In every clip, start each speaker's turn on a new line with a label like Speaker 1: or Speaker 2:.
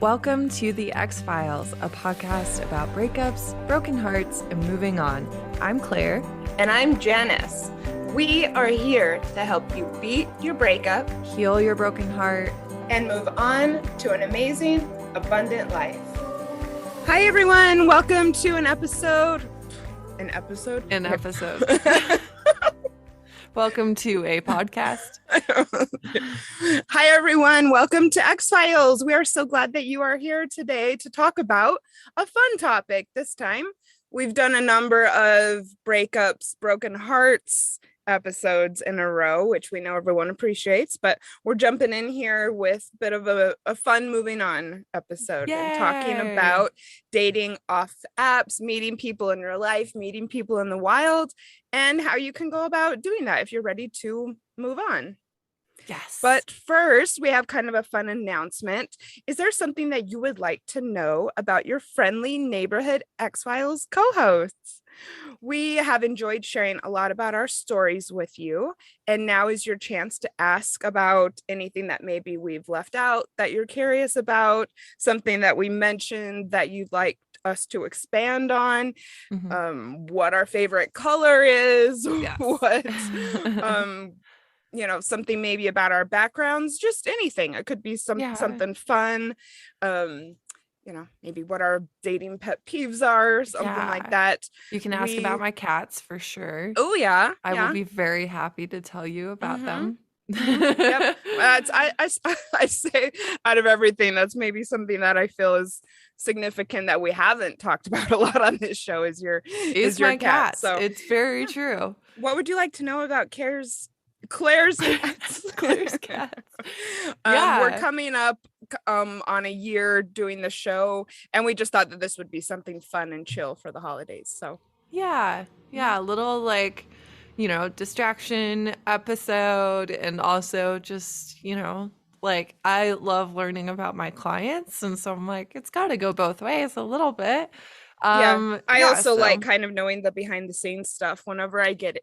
Speaker 1: Welcome to The X-Files, a podcast about breakups, broken hearts, and moving on. I'm Claire.
Speaker 2: And I'm Janice. We are here to help you beat your breakup,
Speaker 1: Heal your broken heart,
Speaker 2: and move on to an amazing, abundant life. Hi, everyone. Welcome to an episode.
Speaker 1: Welcome to a podcast.
Speaker 2: Hi, everyone. Welcome to X-Files. We are so glad that you are here today to talk about a fun topic this time. We've done a number of breakups, broken hearts episodes in a row, which we know everyone appreciates, but we're jumping in here with a bit of a fun moving on episode.
Speaker 1: Yay.
Speaker 2: And talking about dating off apps, meeting people in real life, meeting people in the wild, and how you can go about doing that if you're ready to move on.
Speaker 1: Yes.
Speaker 2: But first, we have kind of a fun announcement. Is there something that you would like to know about your friendly neighborhood X-Files co-hosts? We have enjoyed sharing a lot about our stories with you, and now is your chance to ask about anything that maybe we've left out that you're curious about, something that we mentioned that you'd like us to expand on, what our favorite color is,
Speaker 1: Yes.
Speaker 2: Something maybe about our backgrounds, just anything. It could be something fun, maybe what our dating pet peeves are, something like that.
Speaker 1: You can ask about my cats for sure.
Speaker 2: Oh yeah,
Speaker 1: I will be very happy to tell you about them.
Speaker 2: Yep. I say out of everything, that's maybe something that I feel is significant that we haven't talked about a lot on this show is your cat. So
Speaker 1: it's very true.
Speaker 2: What would you like to know about Claire's cats?
Speaker 1: Claire's cats.
Speaker 2: We're coming up on a year doing the show, and we just thought that this would be something fun and chill for the holidays. So
Speaker 1: a little distraction episode, and also just I love learning about my clients, and so I'm like, it's got to go both ways a little bit.
Speaker 2: I also like kind of knowing the behind the scenes stuff. Whenever I get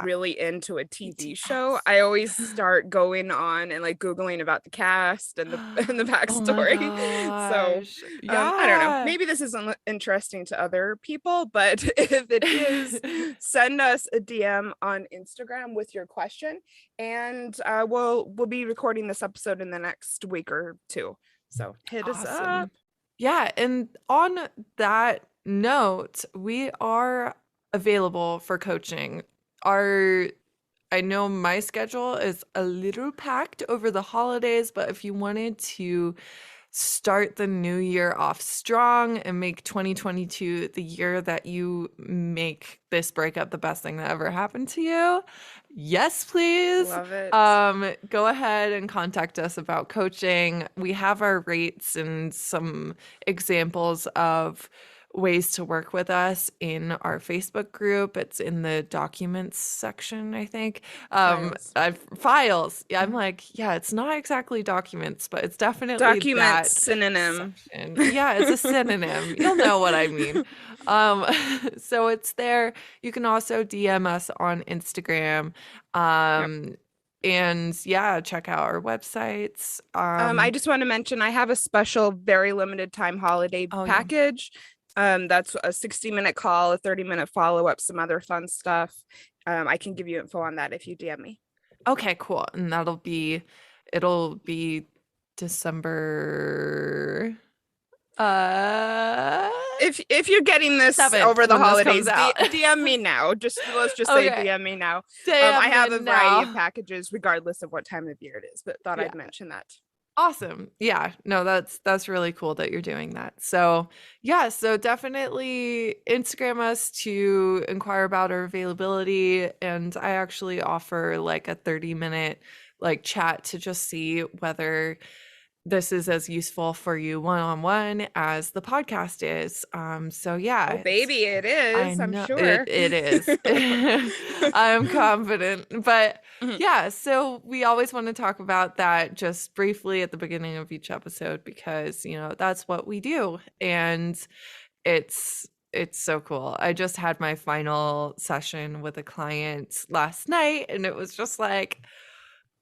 Speaker 2: really into a TV show, I always start going on and Googling about the cast and the backstory. So I don't know, maybe this isn't interesting to other people, but if it is, send us a DM on Instagram with your question, and we'll be recording this episode in the next week or two. So hit us up.
Speaker 1: Yeah, and on that note, we are available for coaching. I know my schedule is a little packed over the holidays, but if you wanted to start the new year off strong and make 2022 the year that you make this breakup the best thing that ever happened to you, yes, please.
Speaker 2: Love it.
Speaker 1: Go ahead and contact us about coaching. We have our rates and some examples of ways to work with us in our Facebook group. It's in the documents section, I think. Files. Yeah, I'm like, it's not exactly documents, but it's definitely
Speaker 2: document synonym.
Speaker 1: Section. Yeah, it's a synonym. You'll know what I mean. So it's there. You can also DM us on Instagram. And check out our websites.
Speaker 2: I just want to mention I have a special, very limited time holiday package. That's a 60-minute call, a 30-minute follow-up, some other fun stuff. I can give you info on that if you DM me.
Speaker 1: Okay, cool. And it'll be December.
Speaker 2: If you're getting this 7th, over the holidays, DM me now. Let's just say DM me now. I have a variety of packages regardless of what time of year it is, but thought I'd mention that.
Speaker 1: Awesome. Yeah, no, that's really cool that you're doing that. So so definitely Instagram us to inquire about our availability. And I actually offer a 30-minute chat to just see whether this is as useful for you one-on-one as the podcast is. Oh,
Speaker 2: baby, it is. I'm sure
Speaker 1: it is. I'm confident. But so we always want to talk about that just briefly at the beginning of each episode, because that's what we do, and it's so cool. I just had my final session with a client last night, and it was just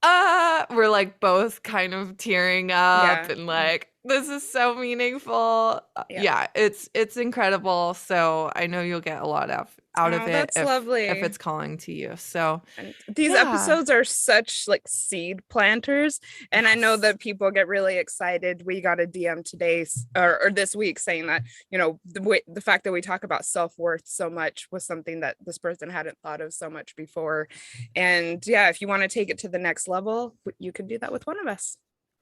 Speaker 1: We're like both kind of tearing up and like, this is so meaningful. Yeah, it's incredible. So I know you'll get a lot out of it
Speaker 2: that's lovely
Speaker 1: if it's calling to you. So
Speaker 2: and these episodes are such like seed planters, and I know that people get really excited. We got a DM today or this week saying that, you know, the fact that we talk about self-worth so much was something that this person hadn't thought of so much before. And yeah, if you want to take it to the next level, you can do that with one of us.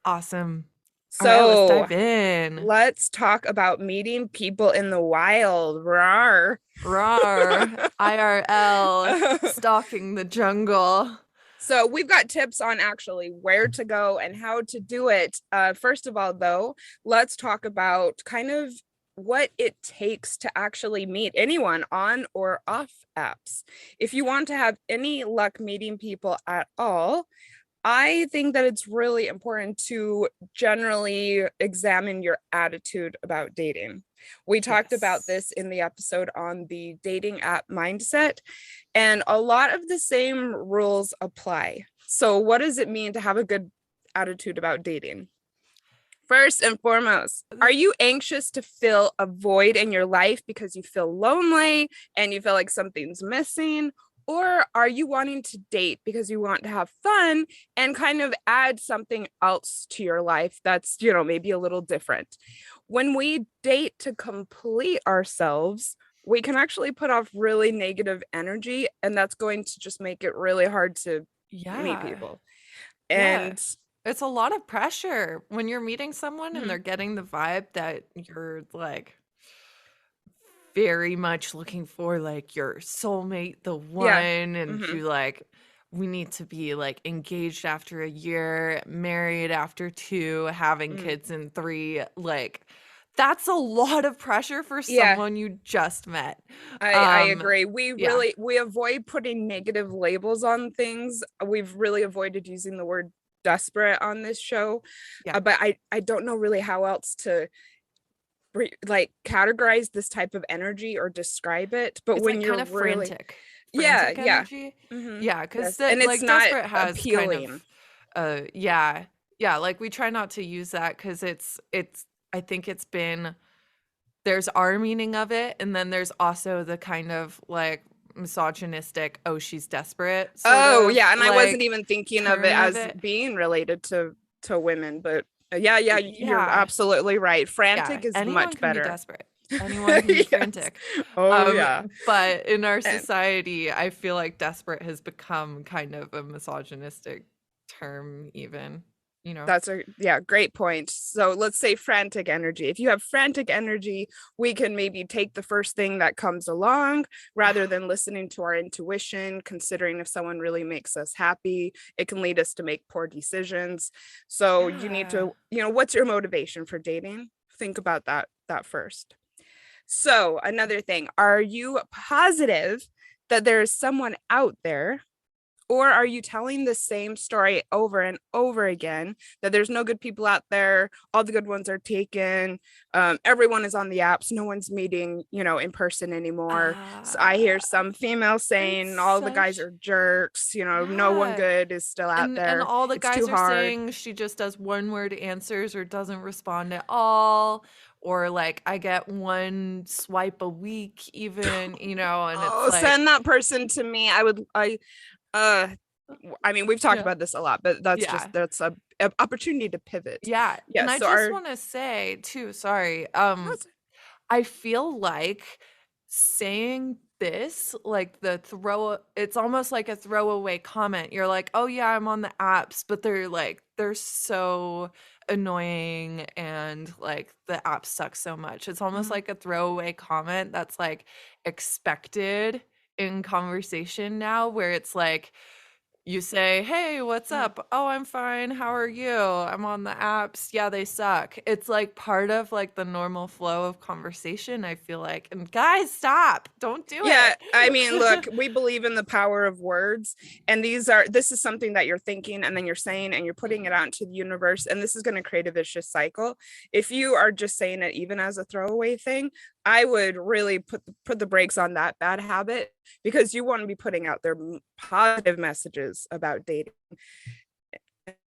Speaker 1: Awesome.
Speaker 2: So
Speaker 1: all right, let's dive in.
Speaker 2: Let's talk about meeting people in the wild. Rawr.
Speaker 1: Rawr. IRL. Stalking the jungle.
Speaker 2: So we've got tips on actually where to go and how to do it. First of all, though, let's talk about kind of what it takes to actually meet anyone on or off apps. If you want to have any luck meeting people at all, I think that it's really important to generally examine your attitude about dating. We talked about this in the episode on the dating app mindset, and a lot of the same rules apply. So, what does it mean to have a good attitude about dating? First and foremost, are you anxious to fill a void in your life because you feel lonely and you feel like something's missing? Or are you wanting to date because you want to have fun and kind of add something else to your life that's, you know, maybe a little different? When we date to complete ourselves, we can actually put off really negative energy, and that's going to just make it really hard to meet people. And
Speaker 1: it's a lot of pressure when you're meeting someone and they're getting the vibe that you're like very much looking for like your soulmate, the one, and you like, we need to be like engaged after a year, married after 2, having kids in 3. Like, that's a lot of pressure for someone you just met.
Speaker 2: I agree. We avoid putting negative labels on things. We've really avoided using the word desperate on this show. But I don't know really how else to like categorize this type of energy or describe it. But
Speaker 1: it's
Speaker 2: when
Speaker 1: like
Speaker 2: you're
Speaker 1: kind of
Speaker 2: really
Speaker 1: frantic energy. Yeah, because
Speaker 2: and it's
Speaker 1: like
Speaker 2: not
Speaker 1: desperate has
Speaker 2: appealing.
Speaker 1: Kind of like we try not to use that because it's I think it's been, there's our meaning of it, and then there's also the kind of like misogynistic, oh, she's desperate
Speaker 2: and
Speaker 1: like,
Speaker 2: I wasn't even thinking of it as being related to women, but you're absolutely right. Frantic is
Speaker 1: anyone
Speaker 2: much
Speaker 1: can
Speaker 2: better.
Speaker 1: Be desperate. Anyone can be frantic. But in our society, I feel like desperate has become kind of a misogynistic term even. You know,
Speaker 2: that's great point. So let's say frantic energy. If you have frantic energy, we can maybe take the first thing that comes along rather than listening to our intuition, considering if someone really makes us happy. It can lead us to make poor decisions. So you need to, you know, what's your motivation for dating? Think about that first. So another thing, are you positive that there is someone out there? Or are you telling the same story over and over again, that there's no good people out there, all the good ones are taken, everyone is on the apps, no one's meeting, you know, in person anymore? So I hear some females saying all the guys are jerks, you know, no one good is still out there.
Speaker 1: And all the guys are saying she just does one-word answers or doesn't respond at all. Or like I get one swipe a week even, you know, and it's like,
Speaker 2: send that person to me. I mean, we've talked about this a lot, but that's that's a opportunity to pivot.
Speaker 1: And I just want to say too, sorry, I feel like saying this, like it's almost like a throwaway comment. You're like, oh yeah, I'm on the apps, but they're so annoying and like the app sucks so much. It's almost like a throwaway comment that's like expected in conversation now, where it's like, you say, hey, what's up? Oh, I'm fine. How are you? I'm on the apps. Yeah, they suck. It's like part of like the normal flow of conversation, I feel like. And guys, stop. Don't do it.
Speaker 2: Yeah, I mean, look, we believe in the power of words. And this is something that you're thinking and then you're saying and you're putting it out into the universe. And this is going to create a vicious cycle. If you are just saying it even as a throwaway thing, I would really put the brakes on that bad habit, because you want to be putting out their positive messages about dating.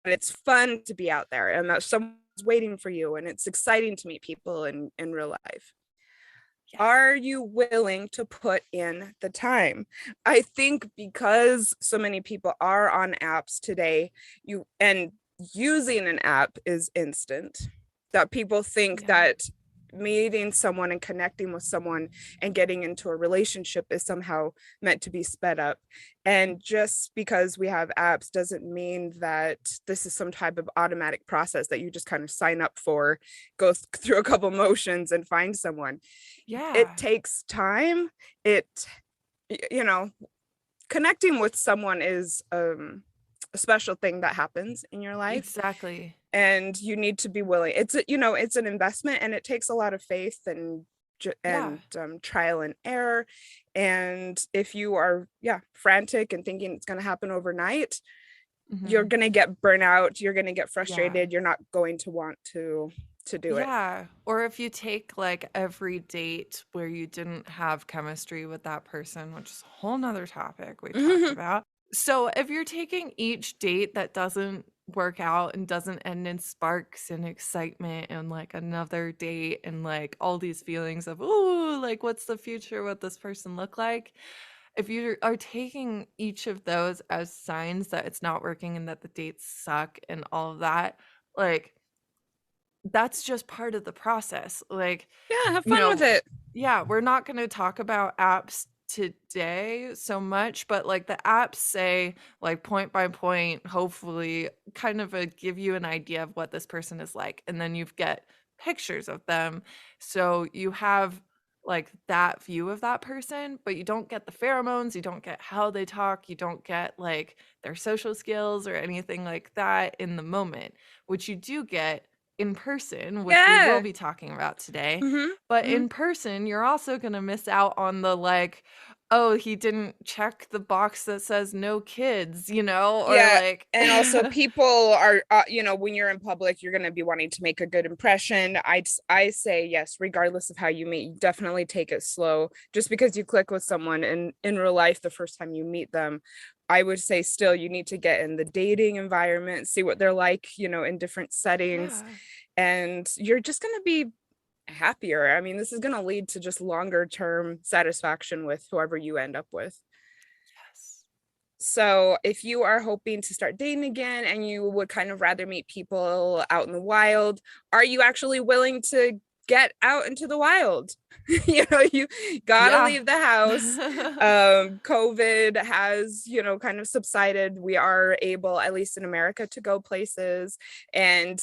Speaker 2: it's fun to be out there and that someone's waiting for you and it's exciting to meet people in real life. Yes. Are you willing to put in the time? I think because so many people are on apps today, and using an app is instant, that people think that meeting someone and connecting with someone and getting into a relationship is somehow meant to be sped up. And just because we have apps doesn't mean that this is some type of automatic process that you just kind of sign up for, go through a couple motions and find someone. It takes time. Connecting with someone is a special thing that happens in your life.
Speaker 1: Exactly.
Speaker 2: And you need to be willing. It's an investment, and it takes a lot of faith and trial and error. And if you are frantic and thinking it's going to happen overnight, you're going to get burnout, you're going to get frustrated, you're not going to want to do it.
Speaker 1: Yeah. Or if you take like every date where you didn't have chemistry with that person, which is a whole nother topic we talked about. So if you're taking each date that doesn't work out and doesn't end in sparks and excitement and like another date and like all these feelings of, ooh, like what's the future, what this person look like? If you are taking each of those as signs that it's not working and that the dates suck and all of that, like that's just part of the process. Like,
Speaker 2: have fun with it.
Speaker 1: Yeah, we're not going to talk about apps today so much, but like the apps say like point by point, hopefully kind of give you an idea of what this person is like, and then you get pictures of them, so you have like that view of that person, but you don't get the pheromones, you don't get how they talk, you don't get like their social skills or anything like that in the moment, which you do get in person, which we will be talking about today. But in person, you're also going to miss out on the like, oh, he didn't check the box that says no kids, or like.
Speaker 2: And also people are, when you're in public, you're going to be wanting to make a good impression. I say, yes, regardless of how you meet, definitely take it slow. Just because you click with someone in real life the first time you meet them, I would say still you need to get in the dating environment, see what they're like, in different settings, and you're just going to be happier. I mean, this is going to lead to just longer term satisfaction with whoever you end up with.
Speaker 1: Yes.
Speaker 2: So if you are hoping to start dating again and you would kind of rather meet people out in the wild, are you actually willing to get out into the wild? You gotta leave the house. COVID has, kind of subsided. We are able, at least in America, to go places, and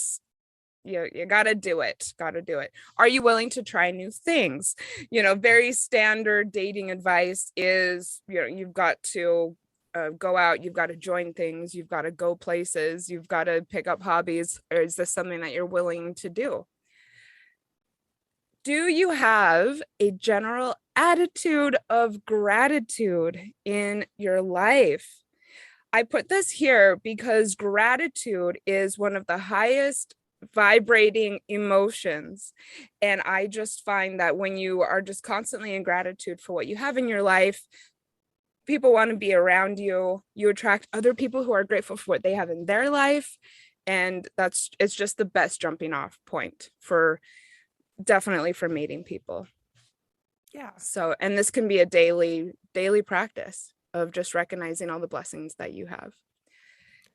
Speaker 2: you gotta do it. Are you willing to try new things? Very standard dating advice is, you've got to go out, you've got to join things, you've got to go places, you've got to pick up hobbies. Or is this something that you're willing to do? Do you have a general attitude of gratitude in your life? I put this here because gratitude is one of the highest vibrating emotions. And I just find that when you are just constantly in gratitude for what you have in your life, people want to be around you. You attract other people who are grateful for what they have in their life. And it's just the best jumping off point definitely for meeting people.
Speaker 1: Yeah.
Speaker 2: So, and this can be a daily practice of just recognizing all the blessings that you have.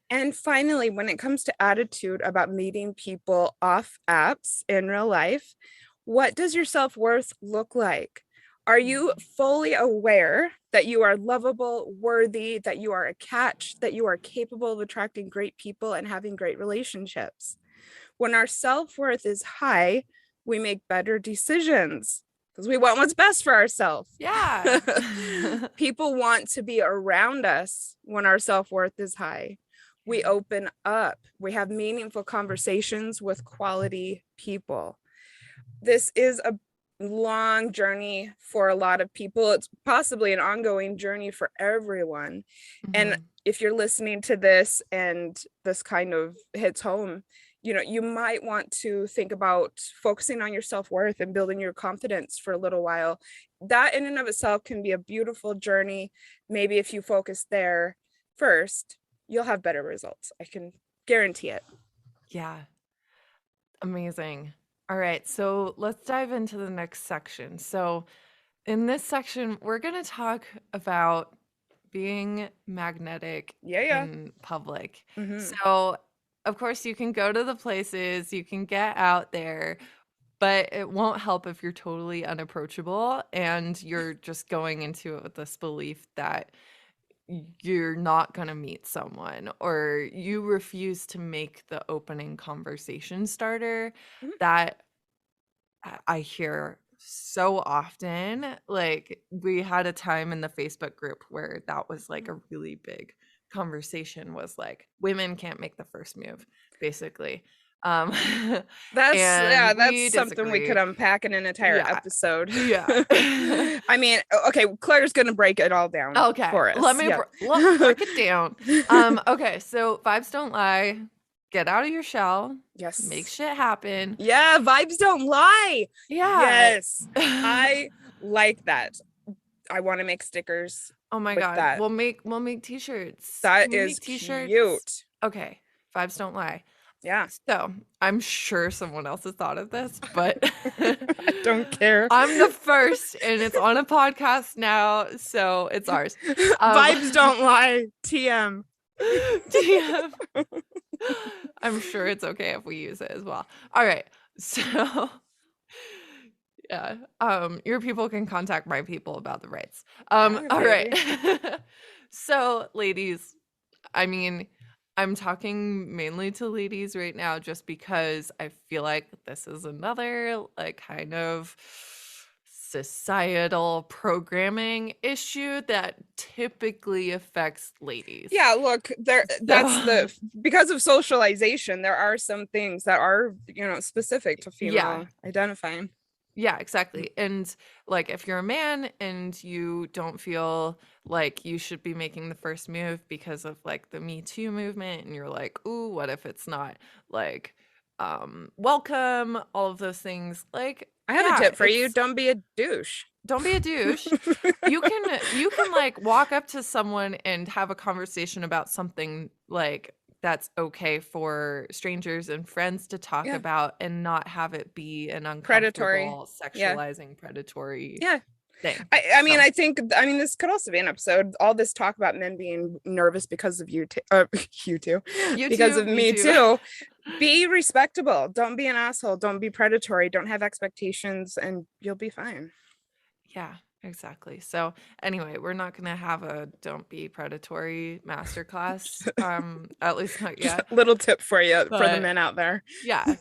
Speaker 2: And finally, when it comes to attitude about meeting people off apps in real life, what does your self-worth look like? Are you fully aware that you are lovable, worthy, that you are a catch, that you are capable of attracting great people and having great relationships? When our self-worth is high, we make better decisions because we want what's best for ourselves.
Speaker 1: Yeah.
Speaker 2: People want to be around us when our self-worth is high. We open up. We have meaningful conversations with quality people. This is a long journey for a lot of people. It's possibly an ongoing journey for everyone. And if you're listening to this and this kind of hits home, you might want to think about focusing on your self-worth and building your confidence for a little while. That in and of itself can be a beautiful journey. Maybe if you focus there first, you'll have better results. I can Guarantee it.
Speaker 1: Yeah. Amazing. All right, so let's dive into the next section. So in this section, we're going to talk about being magnetic in public. So, of course, you can go to the places, you can get out there, but it won't help if you're totally unapproachable and you're just going into it with this belief that you're not going to meet someone, or you refuse to make the opening conversation starter. That I hear so often. Like, we had a time in the Facebook group where that was like a really big conversation, was like, women can't make the first move, basically.
Speaker 2: That's something we could unpack in an entire episode. I mean, okay, Claire's gonna break it all down for us.
Speaker 1: Let me break it down. Okay, so vibes don't lie. Get out of your shell.
Speaker 2: Yes.
Speaker 1: Make shit happen.
Speaker 2: Yeah, vibes don't lie.
Speaker 1: Yeah.
Speaker 2: Yes. I like that. I want to make stickers.
Speaker 1: Oh my God.
Speaker 2: That.
Speaker 1: We'll make t-shirts.
Speaker 2: That is cute.
Speaker 1: Okay. Vibes don't lie.
Speaker 2: Yeah.
Speaker 1: So I'm sure someone else has thought of this, but
Speaker 2: I don't care.
Speaker 1: I'm the first, and it's on a podcast now, so it's ours.
Speaker 2: Vibes don't lie. TM.
Speaker 1: TM. I'm sure it's okay if we use it as well. All right. So yeah. Your people can contact my people about the rights. All right. So, ladies, I mean, I'm talking mainly to ladies right now just because I feel like this is another like kind of societal programming issue that typically affects ladies.
Speaker 2: Yeah, look, because of socialization, there are some things that are, specific to female identifying.
Speaker 1: Yeah, exactly. And like, if you're a man and you don't feel like you should be making the first move because of like the Me Too movement, and you're like, ooh, what if it's not like welcome, all of those things, like,
Speaker 2: I have a tip for you. Don't be a douche.
Speaker 1: Don't be a douche. You can like walk up to someone and have a conversation about something like that's okay for strangers and friends to talk about, and not have it be an uncomfortable, sexualizing, predatory thing.
Speaker 2: I mean, this could also be an episode. All this talk about men being nervous because of you too, because of me too. Be respectable. Don't be an asshole. Don't be predatory. Don't have expectations, and you'll be fine.
Speaker 1: Yeah, exactly. So anyway, we're not going to have a don't be predatory masterclass. At least not yet.
Speaker 2: Little tip for you, for the men out there.
Speaker 1: Yeah.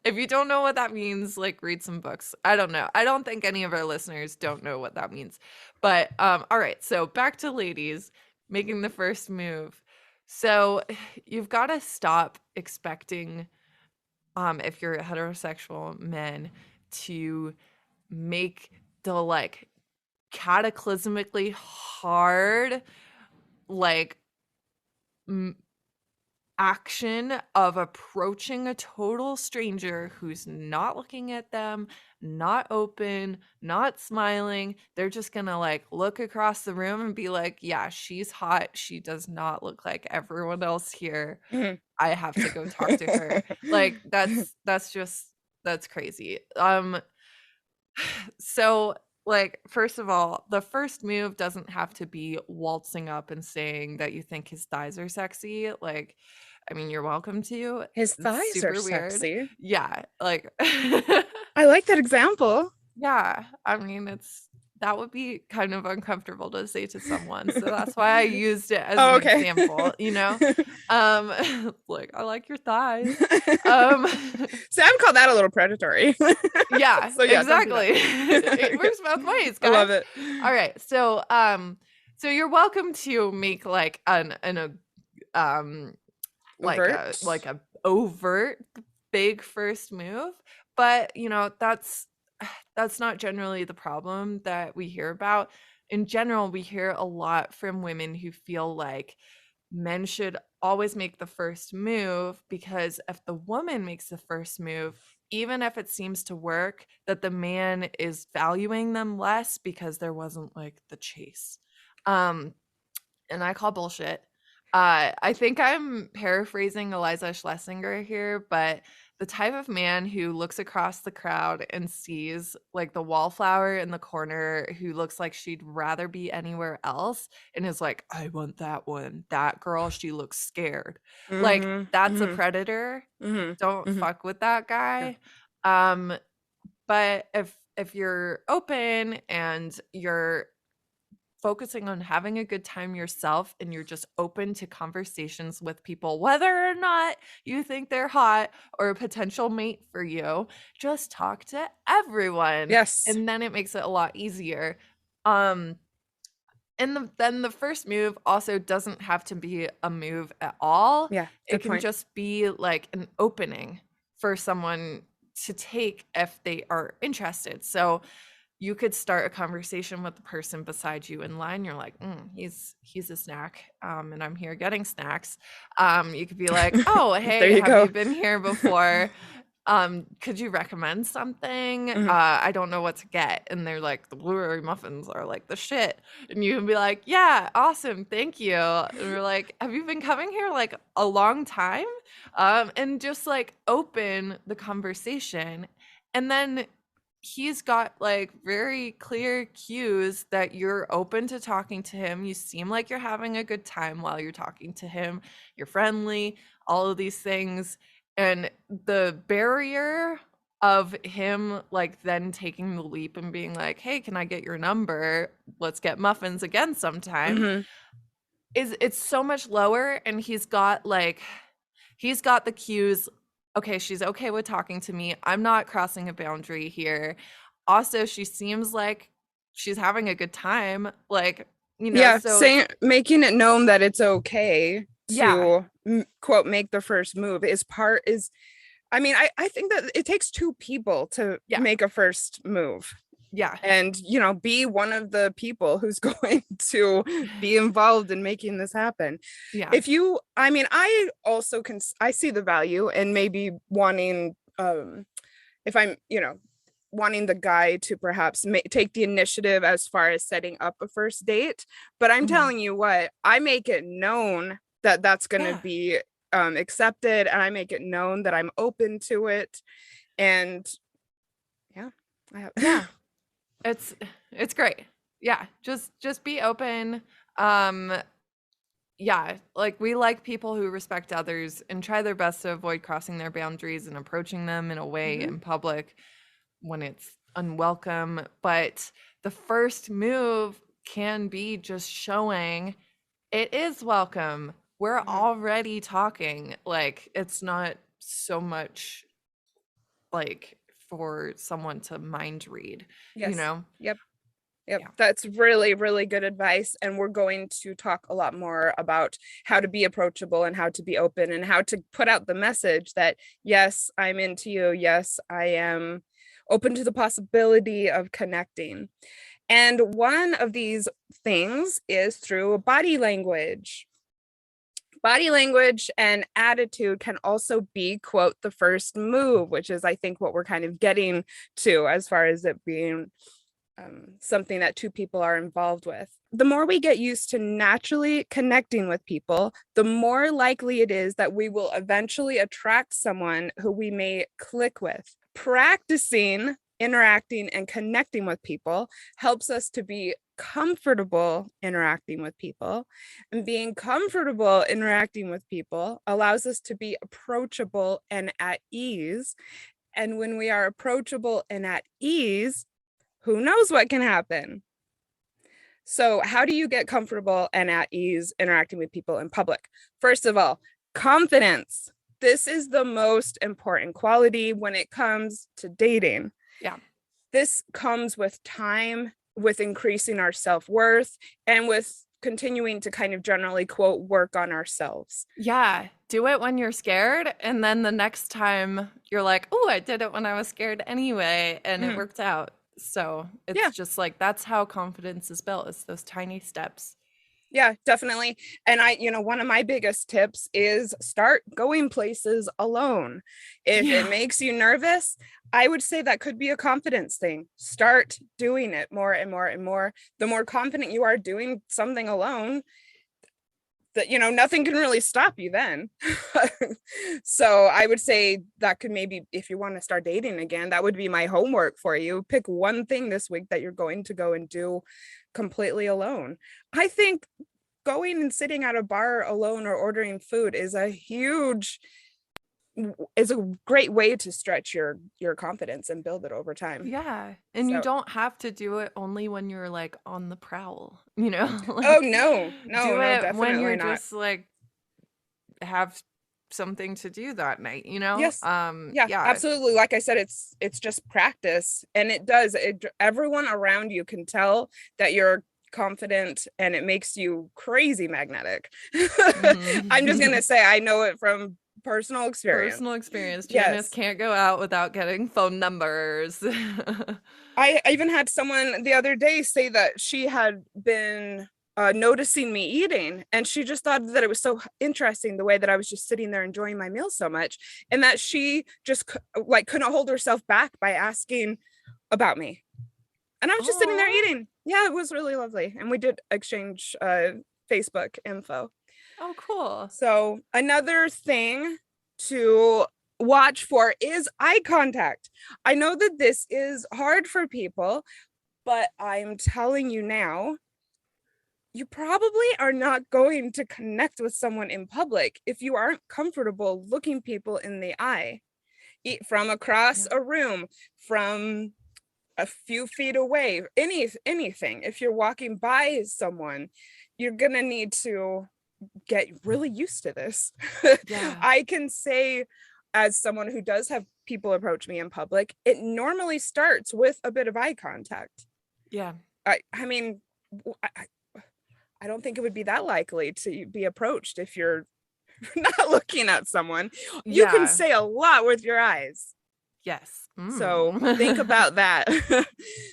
Speaker 1: If you don't know what that means, like, read some books. I don't know. I don't think any of our listeners don't know what that means. But all right. So back to ladies making the first move. So you've got to stop expecting, if you're heterosexual men, to make the like cataclysmically hard like action of approaching a total stranger who's not looking at them, not open, not smiling. They're just gonna like look across the room and be like, yeah, she's hot. She does not look like everyone else here. I have to go talk to her. Like, that's crazy. So, like, first of all, the first move doesn't have to be waltzing up and saying that you think his thighs are sexy. Like, I mean, you're welcome to.
Speaker 2: His thighs are sexy.
Speaker 1: Yeah, like
Speaker 2: I like that example.
Speaker 1: Yeah, I mean, that would be kind of uncomfortable to say to someone, so that's why I used it as an example, like, I like your thighs.
Speaker 2: Sam called that a little predatory.
Speaker 1: Yeah, so exactly. It works both ways, guys.
Speaker 2: I love it.
Speaker 1: All right, so so you're welcome to make like an like a overt big first move, but that's not generally the problem that we hear about. In general, we hear a lot from women who feel like men should always make the first move, because if the woman makes the first move, even if it seems to work, that the man is valuing them less because there wasn't like the chase. And I call bullshit. I think I'm paraphrasing Eliza Schlesinger here, but the type of man who looks across the crowd and sees like the wallflower in the corner who looks like she'd rather be anywhere else and is like, I want that one. That girl, she looks scared. Like that's a predator. Don't fuck with that guy. Yeah. But if you're open and you're focusing on having a good time yourself and you're just open to conversations with people, whether or not you think they're hot or a potential mate for you, just talk to everyone.
Speaker 2: Yes.
Speaker 1: And then it makes it a lot easier. And then the first move also doesn't have to be a move at all.
Speaker 2: Yeah.
Speaker 1: It can just be like an opening for someone to take if they are interested. So you could start a conversation with the person beside you in line. You're like, he's a snack, and I'm here getting snacks. You could be like, oh, hey, have you been here before? Could you recommend something? I don't know what to get. And they're like, the blueberry muffins are like the shit. And you can be like, yeah, awesome, thank you. And we're like, have you been coming here like a long time? And just like open the conversation. And then he's got like very clear cues that you're open to talking to him. You seem like you're having a good time while you're talking to him. You're friendly, all of these things. And the barrier of him like then taking the leap and being like, hey, can I get your number? Let's get muffins again sometime. It's so much lower. And he's got the cues. Okay, she's okay with talking to me. I'm not crossing a boundary here. Also, she seems like she's having a good time. Like,
Speaker 2: so making it known that it's okay to quote make the first move I think that it takes two people to make a first move.
Speaker 1: Yeah.
Speaker 2: And, be one of the people who's going to be involved in making this happen.
Speaker 1: Yeah.
Speaker 2: I also I see the value in maybe wanting, if I'm, wanting the guy to perhaps take the initiative as far as setting up a first date. But I'm telling you what, I make it known that that's going to be accepted, and I make it known that I'm open to it. And
Speaker 1: it's great. Yeah, just be open. Like we like people who respect others and try their best to avoid crossing their boundaries and approaching them in a way in public when it's unwelcome. But the first move can be just showing it is welcome. We're already talking. Like, it's not so much like for someone to mind read,
Speaker 2: Yep. Yeah. That's really, really good advice. And we're going to talk a lot more about how to be approachable and how to be open and how to put out the message that, yes, I'm into you. Yes, I am open to the possibility of connecting. And one of these things is through body language. Body language and attitude can also be, quote, the first move, which is, I think, what we're kind of getting to as far as it being something that two people are involved with. The more we get used to naturally connecting with people, the more likely it is that we will eventually attract someone who we may click with. Practicing interacting and connecting with people helps us to be comfortable interacting with people, and being comfortable interacting with people allows us to be approachable and at ease. And when we are approachable and at ease, who knows what can happen? So how do you get comfortable and at ease interacting with people in public? First of all, confidence. This is the most important quality when it comes to dating.
Speaker 1: Yeah.
Speaker 2: This comes with time, with increasing our self-worth, and with continuing to kind of generally, quote, work on ourselves.
Speaker 1: Yeah. Do it when you're scared. And then the next time you're like, oh, I did it when I was scared anyway. And it worked out. So it's just like, that's how confidence is built. It's those tiny steps.
Speaker 2: Yeah, definitely. And one of my biggest tips is start going places alone. If it makes you nervous, I would say that could be a confidence thing. Start doing it more and more and more. The more confident you are doing something alone, that, you know, nothing can really stop you then. So I would say that could maybe, if you want to start dating again, that would be my homework for you. Pick one thing this week that you're going to go and do completely alone. I think going and sitting at a bar alone or ordering food is a great way to stretch your confidence and build it over time.
Speaker 1: Yeah. And you don't have to do it only when you're like on the prowl, you know?
Speaker 2: Oh,
Speaker 1: Like,
Speaker 2: no,
Speaker 1: do it when
Speaker 2: definitely
Speaker 1: you're
Speaker 2: not.
Speaker 1: just like have something to do that night, you know?
Speaker 2: Yes. Yeah, absolutely. Like I said, it's just practice, and everyone around you can tell that you're confident, and it makes you crazy magnetic. I'm just gonna say I know it from personal experience.
Speaker 1: Janice can't go out without getting phone numbers.
Speaker 2: I even had someone the other day say that she had been noticing me eating, and she just thought that it was so interesting the way that I was just sitting there enjoying my meal so much, and that she just couldn't hold herself back by asking about me. And I was just sitting there eating. Yeah, it was really lovely. And we did exchange Facebook info.
Speaker 1: Oh, cool.
Speaker 2: So another thing to watch for is eye contact. I know that this is hard for people, but I'm telling you now, you probably are not going to connect with someone in public if you aren't comfortable looking people in the eye. From across a room, from a few feet away, anything. If you're walking by someone, you're gonna need to get really used to this. Yeah. I can say, as someone who does have people approach me in public, it normally starts with a bit of eye contact.
Speaker 1: Yeah.
Speaker 2: I mean, I don't think it would be that likely to be approached if you're not looking at someone. You can say a lot with your eyes.
Speaker 1: Yes.
Speaker 2: So think about that.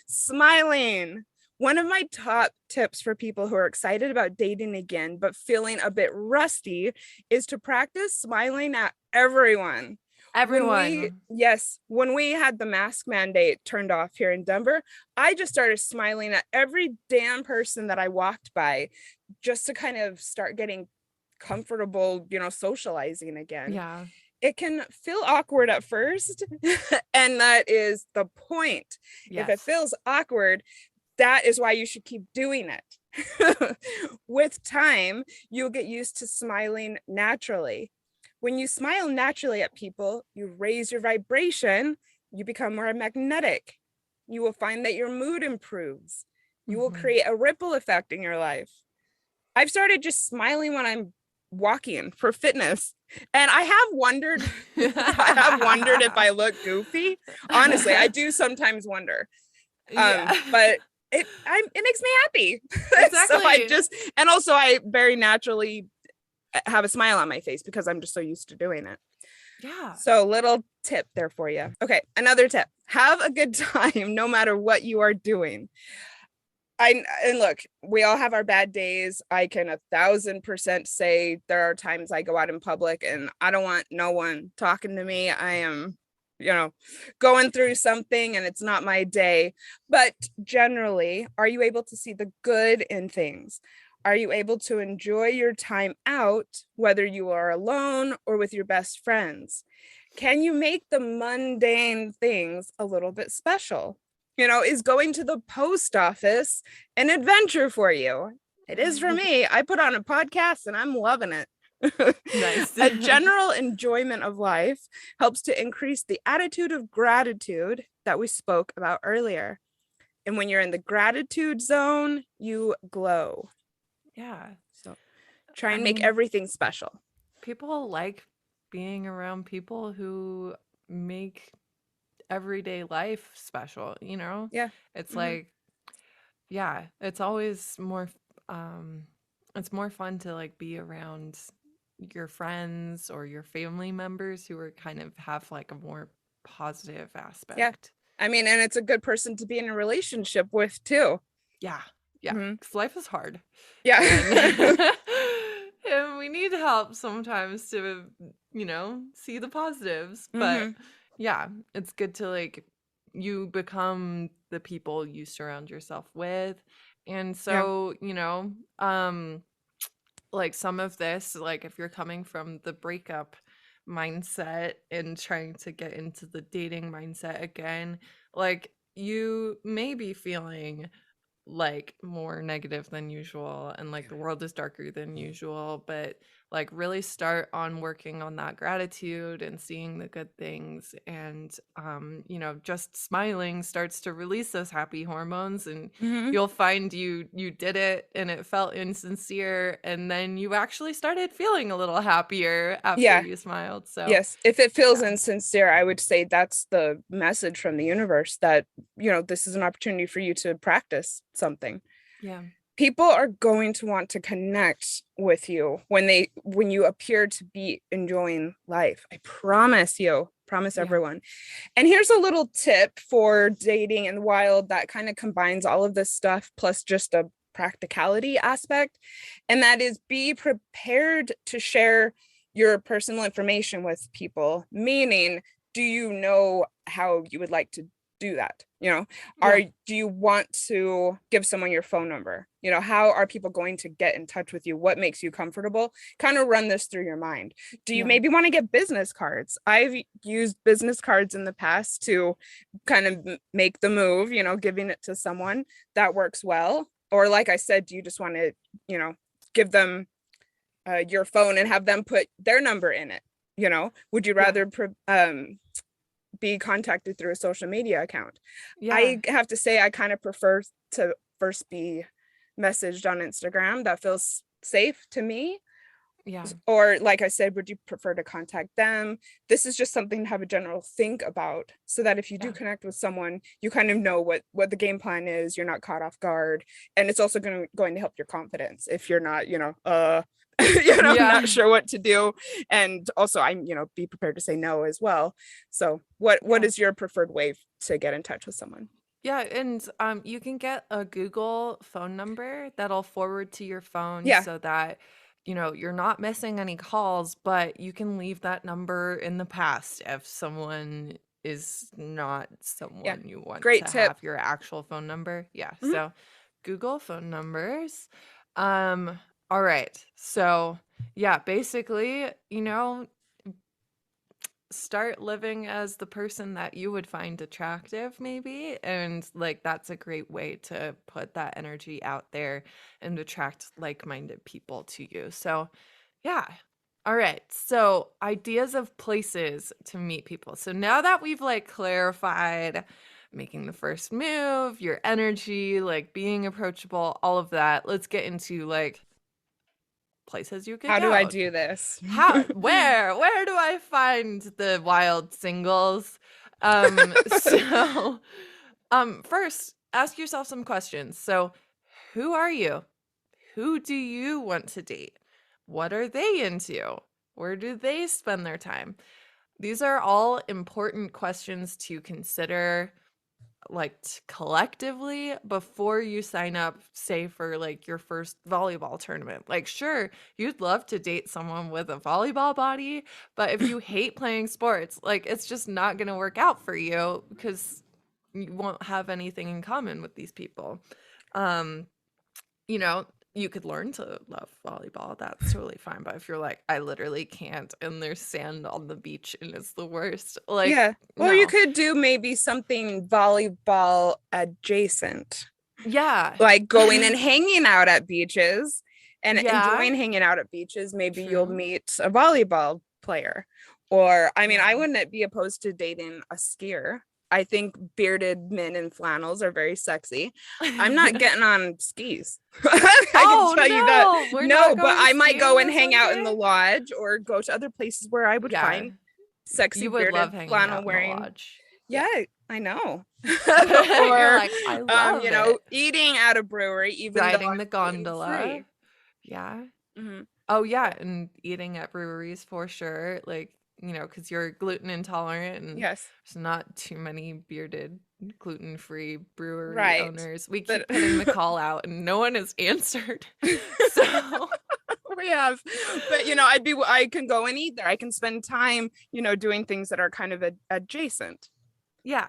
Speaker 2: Smiling. One of my top tips for people who are excited about dating again, but feeling a bit rusty, is to practice smiling at everyone. When we had the mask mandate turned off here in Denver, I just started smiling at every damn person that I walked by, just to kind of start getting comfortable, you know, socializing again.
Speaker 1: Yeah.
Speaker 2: It can feel awkward at first, and that is the point. Yes. If it feels awkward, that is why you should keep doing it. With time, you'll get used to smiling naturally. When you smile naturally at people, you raise your vibration, you become more magnetic. You will find that your mood improves. You will create a ripple effect in your life. I've started just smiling when I'm walking for fitness, and I have wondered if I look goofy. Honestly, I do sometimes wonder. But it makes me happy. Exactly. So I very naturally have a smile on my face because I'm just so used to doing it. Yeah. So little tip there for you. Okay, another tip. Have a good time no matter what you are doing. And look, we all have our bad days. I can 1,000% say there are times I go out in public and I don't want no one talking to me. I am, you know, going through something and it's not my day. But generally, are you able to see the good in things? Are you able to enjoy your time out, whether you are alone or with your best friends? Can you make the mundane things a little bit special? You know, is going to the post office an adventure for you? It is for me. I put on a podcast and I'm loving it. Nice. A general enjoyment of life helps to increase the attitude of gratitude that we spoke about earlier. And when you're in the gratitude zone, you glow. Yeah. So try and make everything special.
Speaker 1: People like being around people who make everyday life special, you know? Yeah. It's like, yeah, it's always more it's more fun to like be around your friends or your family members who are kind of have like a more positive aspect.
Speaker 2: Yeah. I mean, and it's a good person to be in a relationship with too.
Speaker 1: Yeah. Yeah. Because life is hard.
Speaker 2: Yeah.
Speaker 1: And we need help sometimes to, you know, see the positives. But yeah, it's good to like, you become the people you surround yourself with. And so, you know, like some of this, like if you're coming from the breakup mindset and trying to get into the dating mindset again, like you may be feeling like more negative than usual and like the world is darker than usual, but like really start on working on that gratitude and seeing the good things, and you know, just smiling starts to release those happy hormones, and you'll find you did it and it felt insincere, and then you actually started feeling a little happier after you smiled. So
Speaker 2: yes, if it feels insincere, I would say that's the message from the universe that, you know, this is an opportunity for you to practice something.
Speaker 1: Yeah.
Speaker 2: People are going to want to connect with you when you appear to be enjoying life. I promise you, everyone. And here's a little tip for dating in the wild that kind of combines all of this stuff plus just a practicality aspect. And that is, be prepared to share your personal information with people. Meaning, do you know how you would like to do that? You know, do you want to give someone your phone number? You know, how are people going to get in touch with you? What makes you comfortable? Kind of run this through your mind. Do you maybe want to get business cards? I've used business cards in the past to kind of make the move, you know, giving it to someone. That works well. Or like I said, do you just want to, you know, give them your phone and have them put their number in it? You know, would you rather be contacted through a social media account? I have to say, I kind of prefer to first be messaged on Instagram. That feels safe to me. Or like I said, would you prefer to contact them? This is just something to have a general think about, so that if you do connect with someone, you kind of know what the game plan is. You're not caught off guard. And it's also going to help your confidence if you're not, you know, not sure what to do. And also, be prepared to say no as well. So what is your preferred way to get in touch with someone?
Speaker 1: Yeah, and you can get a Google phone number that'll forward to your phone, so that, you know, you're not missing any calls, but you can leave that number in the past if someone is not someone you want
Speaker 2: Great
Speaker 1: to
Speaker 2: tip.
Speaker 1: have your actual phone number. So Google phone numbers. All right. So basically, you know, start living as the person that you would find attractive, maybe, and like that's a great way to put that energy out there and attract like-minded people to you. So all right, so ideas of places to meet people. So now that we've like clarified making the first move, your energy, like being approachable, all of that, let's get into like places you could go.
Speaker 2: How do I do this?
Speaker 1: Where do I find the wild singles? So first, ask yourself some questions. So who are you? Who do you want to date? What are they into? Where do they spend their time? These are all important questions to consider, like collectively, before you sign up, say for like your first volleyball tournament. Like, sure, you'd love to date someone with a volleyball body, but if you hate playing sports, like it's just not going to work out for you because you won't have anything in common with these people. You know, you could learn to love volleyball. That's totally fine. But if you're like, I literally can't, and there's sand on the beach and it's the worst, like,
Speaker 2: or you could do maybe something volleyball adjacent. Like going and hanging out at beaches and enjoying hanging out at beaches. Maybe you'll meet a volleyball player. Or, I mean, I wouldn't be opposed to dating a skier. I think bearded men in flannels are very sexy. I'm not getting on skis. I can tell you that. No, but I might go and hang out in the lodge or go to other places where I would find sexy bearded flannel wearing. Yeah, I know. Or
Speaker 1: like, I love
Speaker 2: you know, eating at a brewery, even
Speaker 1: riding the gondola. Oh yeah, and eating at breweries for sure. Like, you know, because you're gluten intolerant, and there's not too many bearded gluten-free brewery owners. We keep putting the call out and no one has answered. So
Speaker 2: we have, but you know, I can go and eat there. I can spend time, you know, doing things that are kind of adjacent.
Speaker 1: Yeah,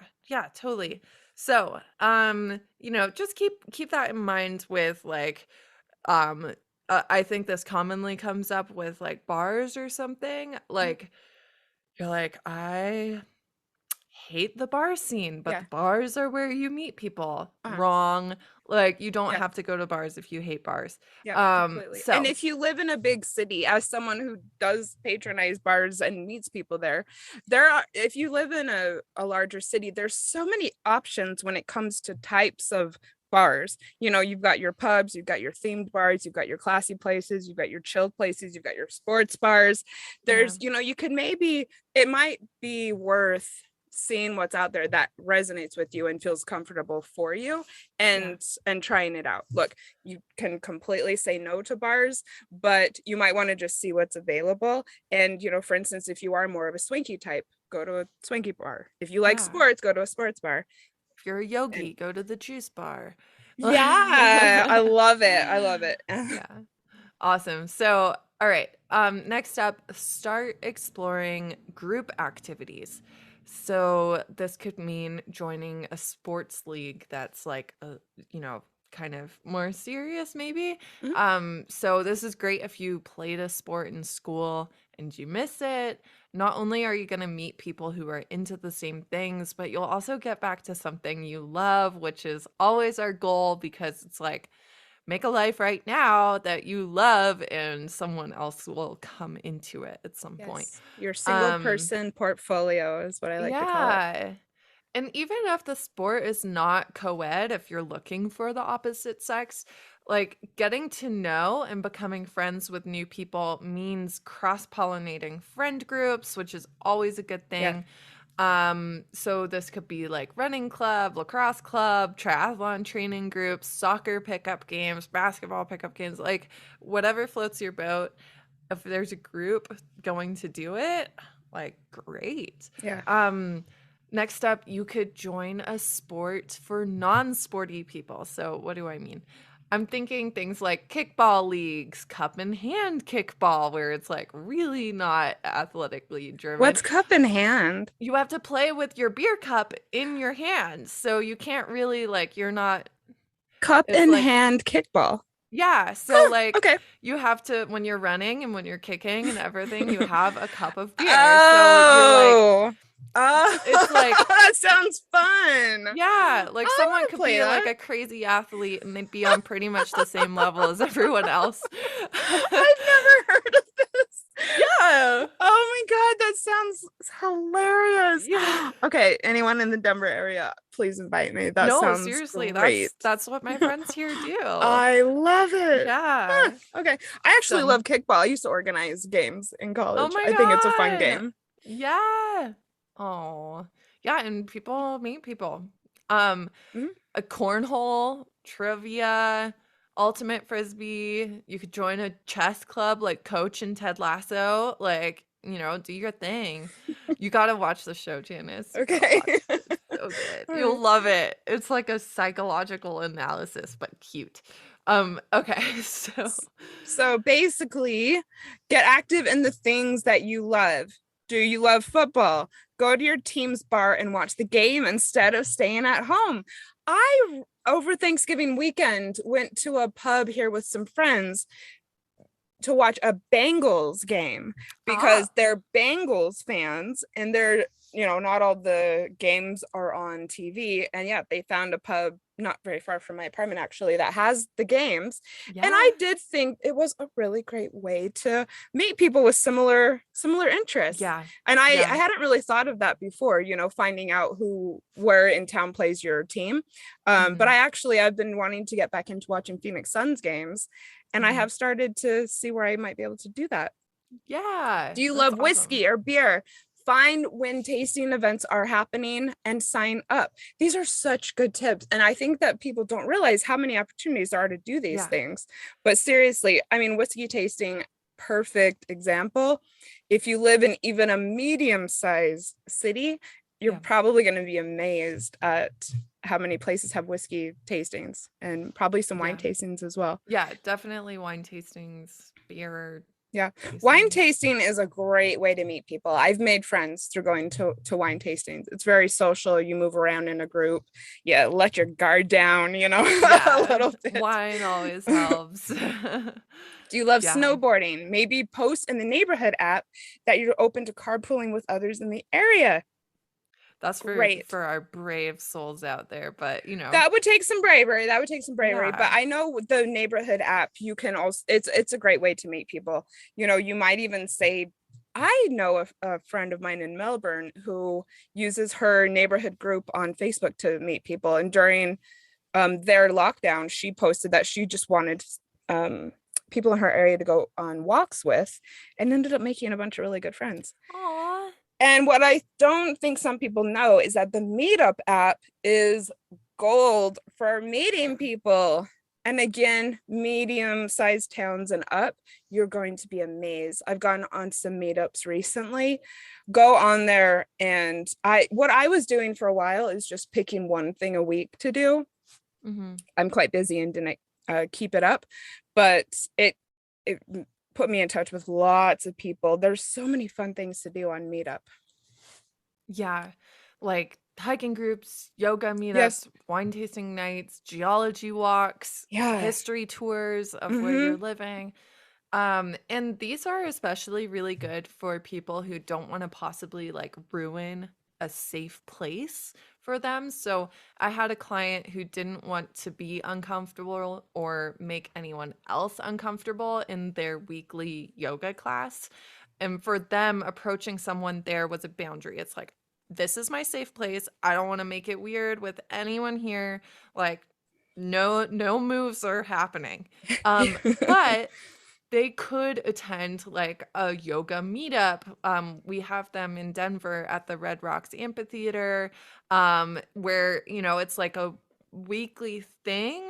Speaker 1: totally. So, you know, just keep that in mind with like I think this commonly comes up with like bars or something. Like you're like, I hate the bar scene, but
Speaker 2: Yeah.
Speaker 1: the bars are where you meet people.
Speaker 2: Uh-huh.
Speaker 1: Wrong. Like you don't
Speaker 2: Yeah.
Speaker 1: have to go to bars if you hate bars.
Speaker 2: Yeah, completely. And
Speaker 1: So
Speaker 2: if you live in a big city, as someone who does patronize bars and meets people there, if you live in a larger city, there's so many options when it comes to types of bars. You know, you've got your pubs, you've got your themed bars, you've got your classy places, you've got your chilled places, you've got your sports bars. There's, you know, you could maybe, it might be worth seeing what's out there that resonates with you and feels comfortable for you, and trying it out. Look, you can completely say no to bars, but you might want to just see what's available. And, you know, for instance, if you are more of a swanky type, go to a swanky bar. If you like sports, go to a sports bar.
Speaker 1: If you're a yogi, go to the juice bar.
Speaker 2: Yeah, I love it. I love it.
Speaker 1: Yeah. Awesome. So, all right. Next up, start exploring group activities. So this could mean joining a sports league that's like a, you know, kind of more serious maybe. So this is great if you played a sport in school and you miss it. Not only are you going to meet people who are into the same things, but you'll also get back to something you love, which is always our goal, because it's like, make a life right now that you love and someone else will come into it at some point.
Speaker 2: Your single person portfolio is what I like to call it.
Speaker 1: And even if the sport is not co-ed, if you're looking for the opposite sex, like getting to know and becoming friends with new people means cross-pollinating friend groups, which is always a good thing. So this could be like running club, lacrosse club, triathlon training groups, soccer pickup games, basketball pickup games, like whatever floats your boat. If there's a group going to do it, like great. Next up, you could join a sport for non-sporty people. So what do I mean? I'm thinking things like kickball leagues, cup in hand kickball, where it's like really not athletically driven.
Speaker 2: What's cup in hand?
Speaker 1: You have to play with your beer cup in your hand. So you can't really like, you're not.
Speaker 2: Cup in hand kickball.
Speaker 1: Yeah. So like, you have to, when you're running and when you're kicking and everything, you have a cup of beer. So you're like, it's like
Speaker 2: that sounds fun.
Speaker 1: Yeah, like someone could be like a crazy athlete and they'd be on pretty much the same level as everyone else.
Speaker 2: I've never heard of this. Yeah. Oh my god, that sounds hilarious. Yeah. Okay, anyone in the Denver area, please invite me. That sounds
Speaker 1: seriously
Speaker 2: great.
Speaker 1: That's what my friends here do.
Speaker 2: I love it.
Speaker 1: Yeah.
Speaker 2: Okay. I actually love kickball. I used to organize games in college.
Speaker 1: Oh my
Speaker 2: God. I think it's a fun game.
Speaker 1: Yeah. Oh. Yeah, and people meet people. A cornhole, trivia, ultimate frisbee. You could join a chess club like Coach and Ted Lasso. Like, you know, do your thing. You got to watch the show, Janice.
Speaker 2: Okay.
Speaker 1: It's so good. You'll love it. It's like a psychological analysis, but cute. Okay,
Speaker 2: so basically, get active in the things that you love. Do you love football? Go to your team's bar and watch the game instead of staying at home. I, over Thanksgiving weekend, went to a pub here with some friends to watch a Bengals game because they're Bengals fans and they're, you know, not all the games are on TV. And yeah, they found a pub not very far from my apartment actually that has the games. And I did think it was a really great way to meet people with similar interests. And I hadn't really thought of that before, you know, finding out where in town plays your team. But I've been wanting to get back into watching Phoenix Suns games, and I have started to see where I might be able to do that.
Speaker 1: Yeah.
Speaker 2: Do you love whiskey or beer? Find when tasting events are happening and sign up. These are such good tips. And I think that people don't realize how many opportunities there are to do these things. But seriously, I mean, whiskey tasting, perfect example. If you live in even a medium-sized city, you're probably going to be amazed at how many places have whiskey tastings, and probably some wine tastings as well.
Speaker 1: Yeah, definitely wine tastings, beer
Speaker 2: Yeah. Wine tasting is a great way to meet people. I've made friends through going to wine tastings. It's very social. You move around in a group. Yeah, let your guard down, a little bit.
Speaker 1: Wine always helps.
Speaker 2: Do you love snowboarding? Maybe post in the neighborhood app that you're open to carpooling with others in the area.
Speaker 1: That's for our brave souls out there, but
Speaker 2: that would take some bravery. But I know with the neighborhood app, you can also, it's a great way to meet people. You might even say, I know a friend of mine in Melbourne who uses her neighborhood group on Facebook to meet people. And during their lockdown, she posted that she just wanted people in her area to go on walks with, and ended up making a bunch of really good friends.
Speaker 1: Aww.
Speaker 2: And what I don't think some people know is that the Meetup app is gold for meeting people. And again, medium-sized towns and up, you're going to be amazed. I've gone on some meetups recently. Go on there, and what I was doing for a while is just picking one thing a week to do.
Speaker 1: Mm-hmm.
Speaker 2: I'm quite busy and didn't keep it up, but it put me in touch with lots of people. There's so many fun things to do on Meetup.
Speaker 1: Yeah, like hiking groups, yoga meetups, wine tasting nights, geology walks, history tours of where you're living. And these are especially really good for people who don't want to possibly like ruin a safe place for them. So I had a client who didn't want to be uncomfortable or make anyone else uncomfortable in their weekly yoga class. And for them, approaching someone there was a boundary. It's like, this is my safe place. I don't want to make it weird with anyone here. Like, no moves are happening. But they could attend like a yoga meetup. We have them in Denver at the Red Rocks Amphitheater, where, it's like a weekly thing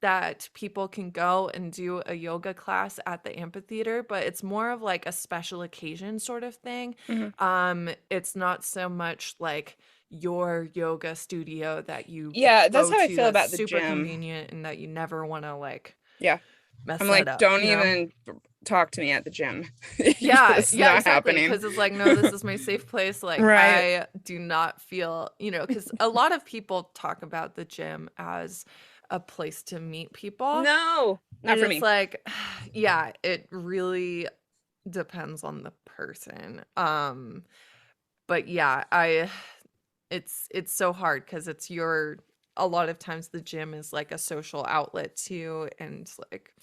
Speaker 1: that people can go and do a yoga class at the amphitheater, but it's more of like a special occasion sort of thing. It's not so much like your yoga studio that you
Speaker 2: that's how I feel about the
Speaker 1: super
Speaker 2: gym.
Speaker 1: Convenient and that you never want to like mess
Speaker 2: I'm
Speaker 1: that
Speaker 2: like,
Speaker 1: up,
Speaker 2: don't even talk to me at the gym.
Speaker 1: It's not happening, because it's like, no, this is my safe place. Like, I do not feel, because a lot of people talk about the gym as a place to meet people.
Speaker 2: No, not for me.
Speaker 1: It's like, it really depends on the person. But it's so hard because it's a lot of times the gym is like a social outlet too, and like,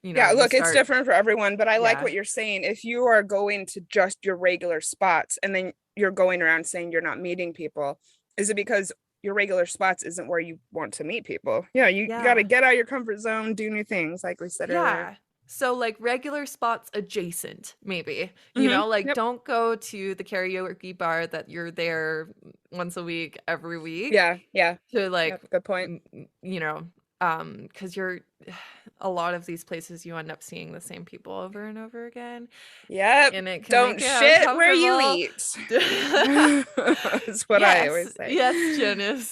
Speaker 2: look, it's different for everyone, but I like what you're saying. If you are going to just your regular spots and then you're going around saying you're not meeting people, is it because your regular spots isn't where you want to meet people? You got to get out of your comfort zone, do new things, like we said earlier.
Speaker 1: So like regular spots adjacent, maybe, don't go to the karaoke bar that you're there once a week, every week. To like,
Speaker 2: good point.
Speaker 1: Because a lot of these places you end up seeing the same people over and over again.
Speaker 2: And it can don't shit where you eat. That's what I always say.
Speaker 1: Yes, Janice.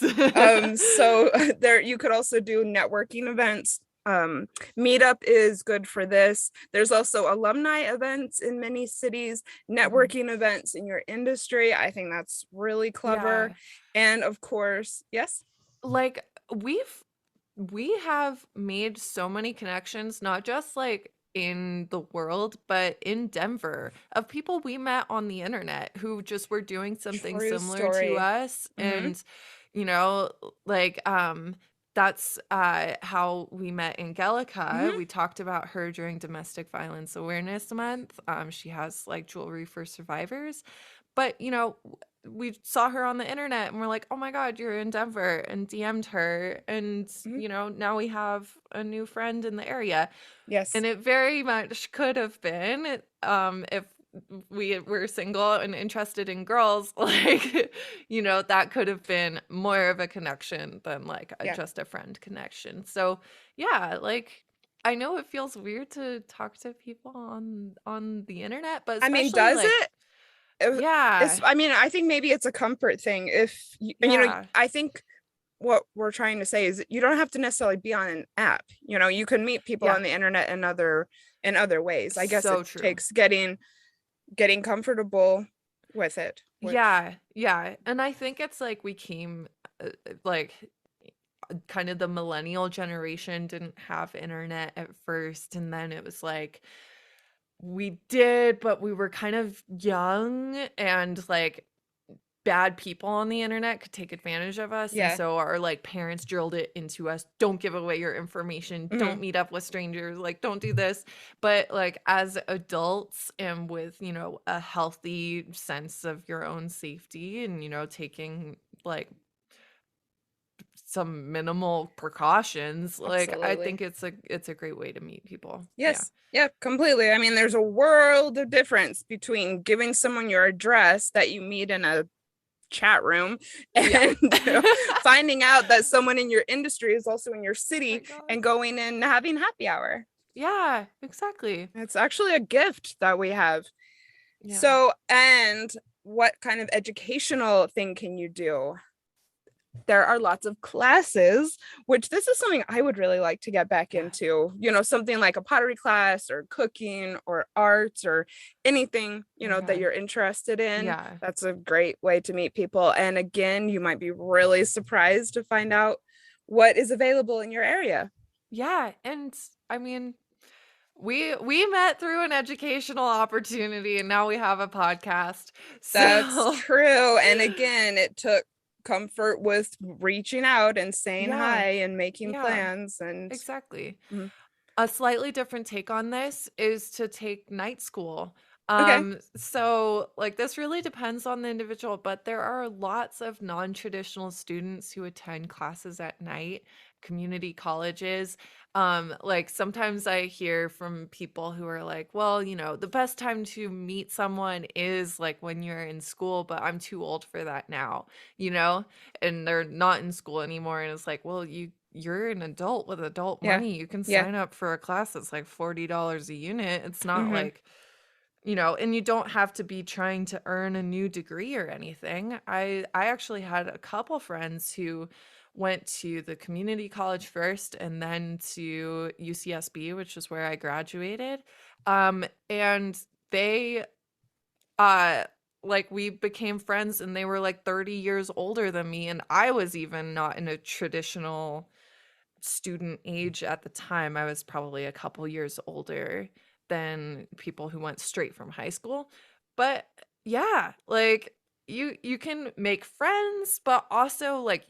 Speaker 2: So there, you could also do networking events. Meetup is good for this. There's also alumni events in many cities, networking events in your industry. I think that's really clever. And of course,
Speaker 1: like we have made so many connections, not just like in the world, but in Denver, of people we met on the internet who just were doing something similar to us. And like that's how we met Angelica. We talked about her during Domestic Violence Awareness Month. She has like jewelry for survivors, but we saw her on the internet and we're like, oh my God, you're in Denver, and DM'd her. And, now we have a new friend in the area. And it very much could have been, if we were single and interested in girls, like, that could have been more of a connection than like just a friend connection. So like, I know it feels weird to talk to people on the internet, but especially,
Speaker 2: does it? I think maybe it's a comfort thing. If I think what we're trying to say is you don't have to necessarily be on an app. You can meet people
Speaker 1: Yeah.
Speaker 2: on the internet in other ways. I guess
Speaker 1: So
Speaker 2: it
Speaker 1: true.
Speaker 2: takes getting comfortable with it.
Speaker 1: Yeah. And I think it's like we came like kind of the millennial generation didn't have internet at first, and then it was like we did, but we were kind of young, and like bad people on the internet could take advantage of us. And so our like parents drilled it into us, don't give away your information, don't meet up with strangers, like don't do this. But like as adults and with, a healthy sense of your own safety and, taking like some minimal precautions, like I think it's a great way to meet people.
Speaker 2: Yes. Yeah, completely. I mean, there's a world of difference between giving someone your address that you meet in a chat room and finding out that someone in your industry is also in your city and going and having happy hour.
Speaker 1: Yeah, exactly.
Speaker 2: It's actually a gift that we have. So, and what kind of educational thing can you do? There are lots of classes, which this is something I would really like to get back into, something like a pottery class or cooking or arts or anything, that you're interested in.
Speaker 1: Yeah.
Speaker 2: That's a great way to meet people. And again, you might be really surprised to find out what is available in your area.
Speaker 1: Yeah. And I mean, we met through an educational opportunity, and now we have a podcast. So.
Speaker 2: That's true. And again, it took comfort with reaching out and saying hi and making plans. And
Speaker 1: exactly. A slightly different take on this is to take night school. So like this really depends on the individual, but there are lots of non-traditional students who attend classes at night, community colleges. Like sometimes I hear from people who are like, well, the best time to meet someone is like when you're in school, but I'm too old for that now, and they're not in school anymore. And it's like, well, you're an adult with adult money. You can sign up for a class that's like $40 a unit. It's not like, and you don't have to be trying to earn a new degree or anything. I actually had a couple friends who went to the community college first and then to UCSB, which is where I graduated. And they like we became friends, and they were like 30 years older than me, and I was even not in a traditional student age at the time. I was probably a couple years older than people who went straight from high school. But yeah, like you can make friends, but also like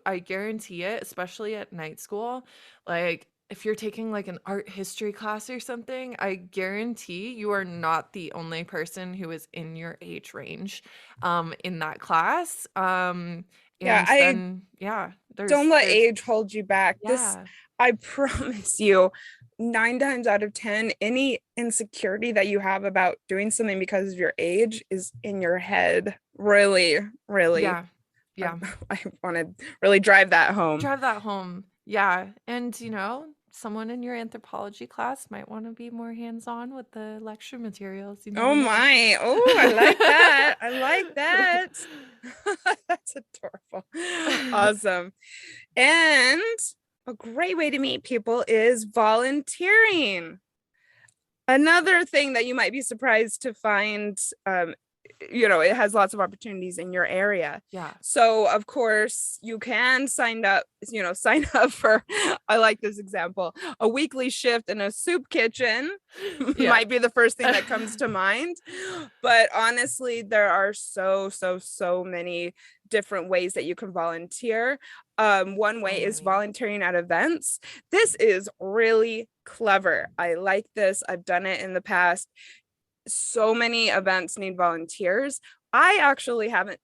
Speaker 1: I guarantee it, especially at night school, like if you're taking like an art history class or something, I guarantee you are not the only person who is in your age range in that class.
Speaker 2: Don't let age hold you back. I promise you, 9 times out of 10, any insecurity that you have about doing something because of your age is in your head. Really, really.
Speaker 1: Yeah.
Speaker 2: I want to really drive that home.
Speaker 1: Yeah. And, someone in your anthropology class might want to be more hands-on with the lecture materials.
Speaker 2: Oh my. Oh, I like that. I like that. That's adorable. Awesome. And a great way to meet people is volunteering. Another thing that you might be surprised to find, it has lots of opportunities in your area.
Speaker 1: Yeah.
Speaker 2: So of course you can sign up for, I like this example, a weekly shift in a soup kitchen. Might be the first thing that comes to mind. But honestly, there are so many different ways that you can volunteer. One way is volunteering at events. This is really clever. I like this. I've done it in the past. So many events need volunteers. I actually haven't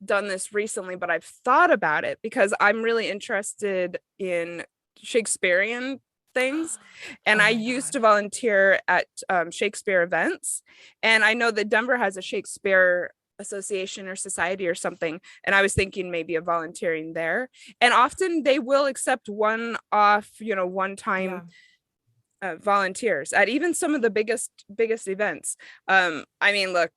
Speaker 2: done this recently, but I've thought about it because I'm really interested in Shakespearean things. And I used to volunteer at Shakespeare events. And I know that Denver has a Shakespeare association or society or something. And I was thinking maybe of volunteering there. And often they will accept one-off, one-time volunteers at even some of the biggest events. I mean, look,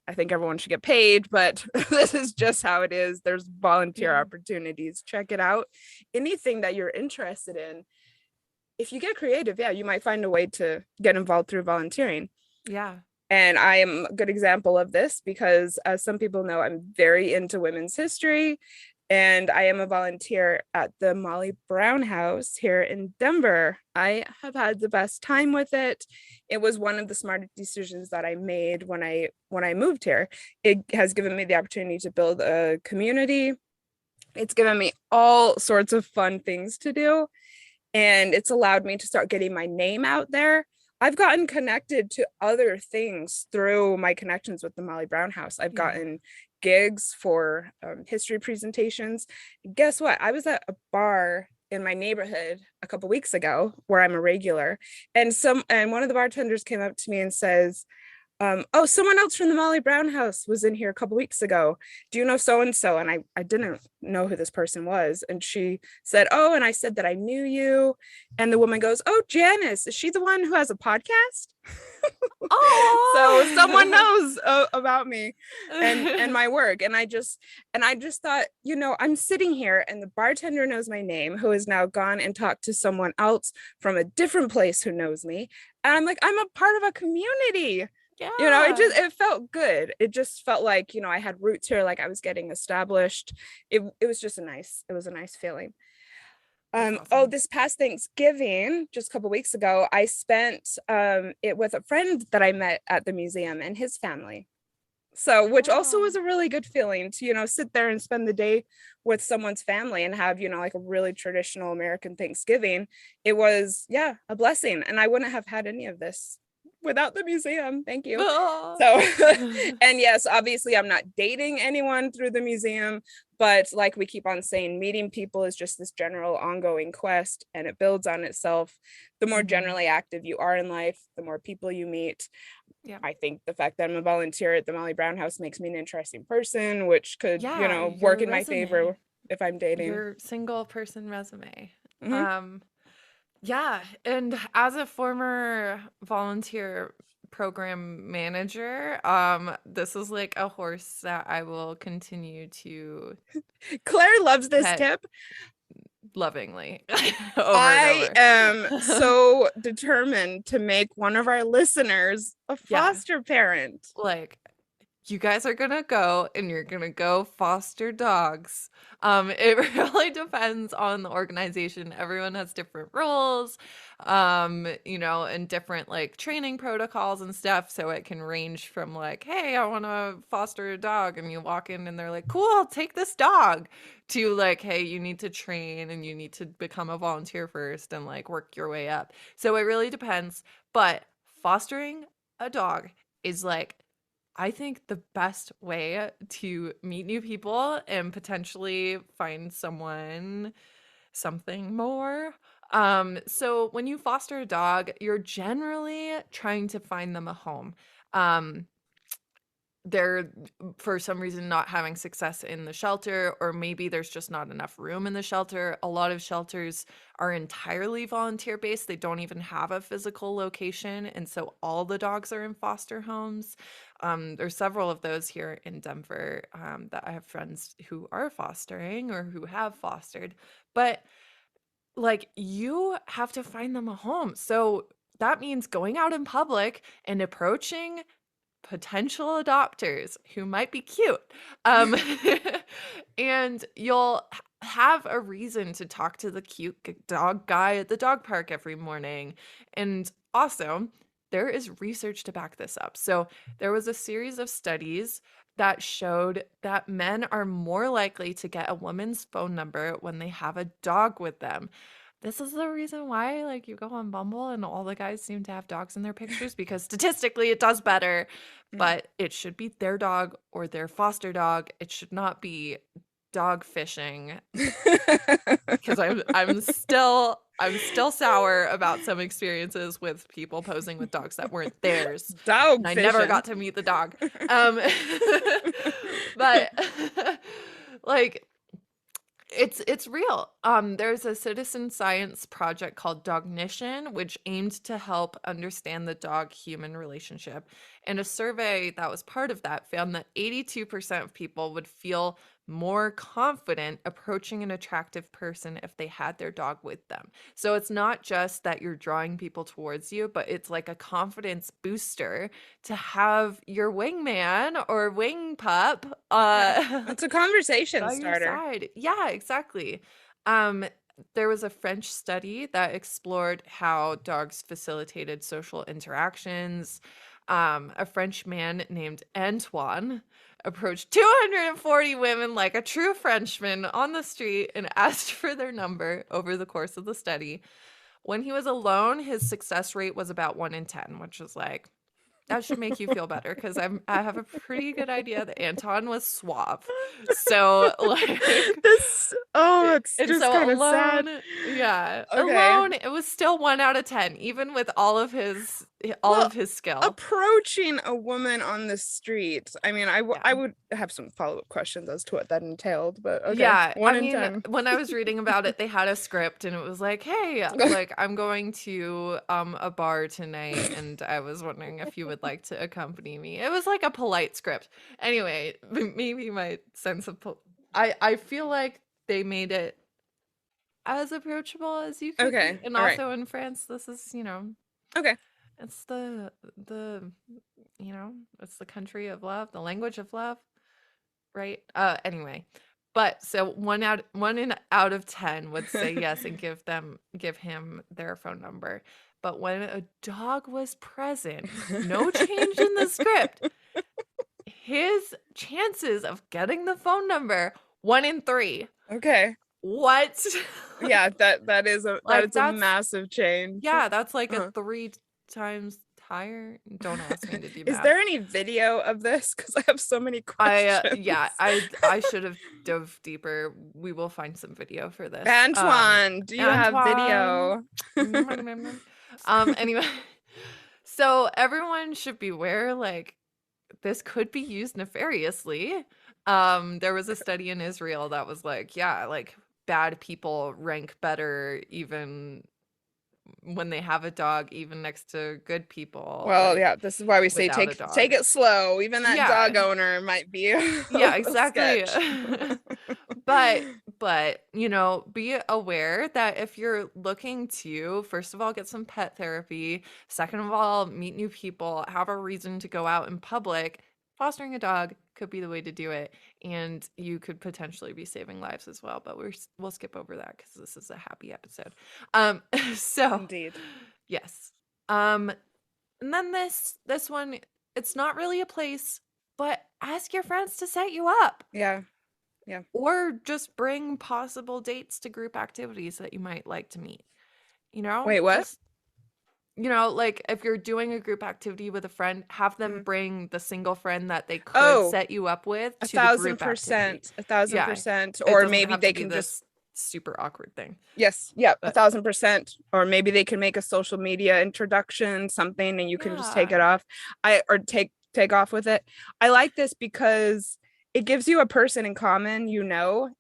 Speaker 2: I think everyone should get paid, but this is just how it is. There's volunteer opportunities. Check it out. Anything that you're interested in, if you get creative, you might find a way to get involved through volunteering.
Speaker 1: Yeah.
Speaker 2: And I am a good example of this because, as some people know, I'm very into women's history, and I am a volunteer at the Molly Brown House here in Denver. I have had the best time with it. It was one of the smartest decisions that I made when I moved here. It has given me the opportunity to build a community. It's given me all sorts of fun things to do, and it's allowed me to start getting my name out there. I've gotten connected to other things through my connections with the Molly Brown House. I've gotten gigs for history presentations. Guess what? I was at a bar in my neighborhood a couple weeks ago where I'm a regular, and one of the bartenders came up to me and says, oh, someone else from the Molly Brown House was in here a couple weeks ago. Do you know so-and-so? And I didn't know who this person was. And she said, oh, and I said that I knew you. And the woman goes, oh, Janice, is she the one who has a podcast? So someone knows about me and my work. And I just thought, I'm sitting here and the bartender knows my name, who has now gone and talked to someone else from a different place who knows me. And I'm like, I'm a part of a community. Yeah. It felt good. It just felt like, I had roots here, like I was getting established. It was a nice feeling. Awesome. This past Thanksgiving, just a couple weeks ago, I spent it with a friend that I met at the museum and his family. So, which also was a really good feeling to, sit there and spend the day with someone's family and have, like a really traditional American Thanksgiving. It was, a blessing. And I wouldn't have had any of this without the museum. Thank you. So, and yes, obviously I'm not dating anyone through the museum, but like we keep on saying, meeting people is just this general ongoing quest, and it builds on itself. The more generally active you are in life, the more people you meet. Yeah. I think the fact that I'm a volunteer at the Molly Brown House makes me an interesting person, which could, work in my favor if I'm dating.
Speaker 1: Your single person resume. Yeah, and as a former volunteer program manager, this is like a horse that I will continue to
Speaker 2: Claire loves this tip
Speaker 1: lovingly.
Speaker 2: I am so determined to make one of our listeners a foster parent.
Speaker 1: Like, you guys are gonna go and you're gonna go foster dogs. It really depends on the organization. Everyone has different rules, and different like training protocols and stuff. So it can range from like, hey, I want to foster a dog, and you walk in and they're like, cool, take this dog, to like, hey, you need to train and you need to become a volunteer first and like work your way up. So it really depends. But fostering a dog is like, I think the best way to meet new people and potentially find something more. So when you foster a dog, you're generally trying to find them a home. They're for some reason not having success in the shelter, or maybe there's just not enough room in the shelter. A lot of shelters are entirely volunteer based. They don't even have a physical location, and so all the dogs are in foster homes. There's several of those here in Denver that I have friends who are fostering or who have fostered, but like, you have to find them a home. So that means going out in public and approaching potential adopters who might be cute. And you'll have a reason to talk to the cute dog guy at the dog park every morning. And also, there is research to back this up. So there was a series of studies that showed that men are more likely to get a woman's phone number when they have a dog with them. This is the reason why, like, you go on Bumble and all the guys seem to have dogs in their pictures, because statistically it does better, but it should be their dog or their foster dog. It should not be dog fishing, because I'm still sour about some experiences with people posing with dogs that weren't theirs.
Speaker 2: Dog
Speaker 1: fishing. I never got to meet the dog. But like, It's real. There's a citizen science project called Dognition, which aimed to help understand the dog-human relationship. And a survey that was part of that found that 82% of people would feel more confident approaching an attractive person if they had their dog with them. So it's not just that you're drawing people towards you, but it's like a confidence booster to have your wingman or wing pup
Speaker 2: it's a conversation
Speaker 1: by your
Speaker 2: starter.
Speaker 1: side. Yeah, exactly. Um, there was a French study that explored how dogs facilitated social interactions. A French man named Antoine approached 240 women like a true Frenchman on the street and asked for their number over the course of the study. When he was alone, his success rate was about 1 in 10, which is like, that should make you feel better because I have a pretty good idea that Anton was suave. So like
Speaker 2: it's
Speaker 1: and
Speaker 2: just
Speaker 1: so
Speaker 2: kind of sad.
Speaker 1: Yeah.
Speaker 2: Okay.
Speaker 1: Alone, it was still 1 out of 10, even with all of his skill.
Speaker 2: Approaching a woman on the street. I mean, I would have some follow-up questions as to what that entailed, but okay.
Speaker 1: Yeah.
Speaker 2: 1 in 10.
Speaker 1: When I was reading about it, they had a script and it was like, hey, like I'm going to a bar tonight and I was wondering if you would like to accompany me. It was like a polite script. Anyway, maybe my sense of I feel like they made it as approachable as you could be. And also in France, this is,
Speaker 2: okay.
Speaker 1: It's the it's the country of love, the language of love, right? Anyway, but so 1 out of 10 would say yes and give him their phone number. But when a dog was present, no change in the script. His chances of getting the phone number 1 in 3.
Speaker 2: Okay.
Speaker 1: What?
Speaker 2: Yeah, that is a massive change.
Speaker 1: Yeah, that's like a 3 times higher. Don't ask me to do math.
Speaker 2: Is there any video of this? Because I have so many questions.
Speaker 1: I should have dove deeper. We will find some video for this.
Speaker 2: Antoine, do you have video?
Speaker 1: Anyway, so everyone should beware, like this could be used nefariously. There was a study in Israel that was like, yeah, like bad people rank better even when they have a dog, even next to good people.
Speaker 2: Well, like, yeah, this is why we say take it slow. Even that dog owner might be
Speaker 1: exactly. but be aware that if you're looking to, first of all, get some pet therapy, second of all, meet new people, have a reason to go out in public, fostering a dog could be the way to do it, and you could potentially be saving lives as well, but we'll skip over that because this is a happy episode. So
Speaker 2: indeed,
Speaker 1: yes. And then this one, it's not really a place, but ask your friends to set you up.
Speaker 2: Yeah.
Speaker 1: Or just bring possible dates to group activities that you might like to meet.
Speaker 2: Wait, what?
Speaker 1: Like if you're doing a group activity with a friend, have them bring the single friend that they could set you up with to the group activity.
Speaker 2: 1,000%. Or maybe they can just
Speaker 1: super awkward thing.
Speaker 2: Yes. Yeah. 1,000%. Or maybe they can make a social media introduction, something, and you can just take it off. Take off with it. I like this because it gives you a person in common,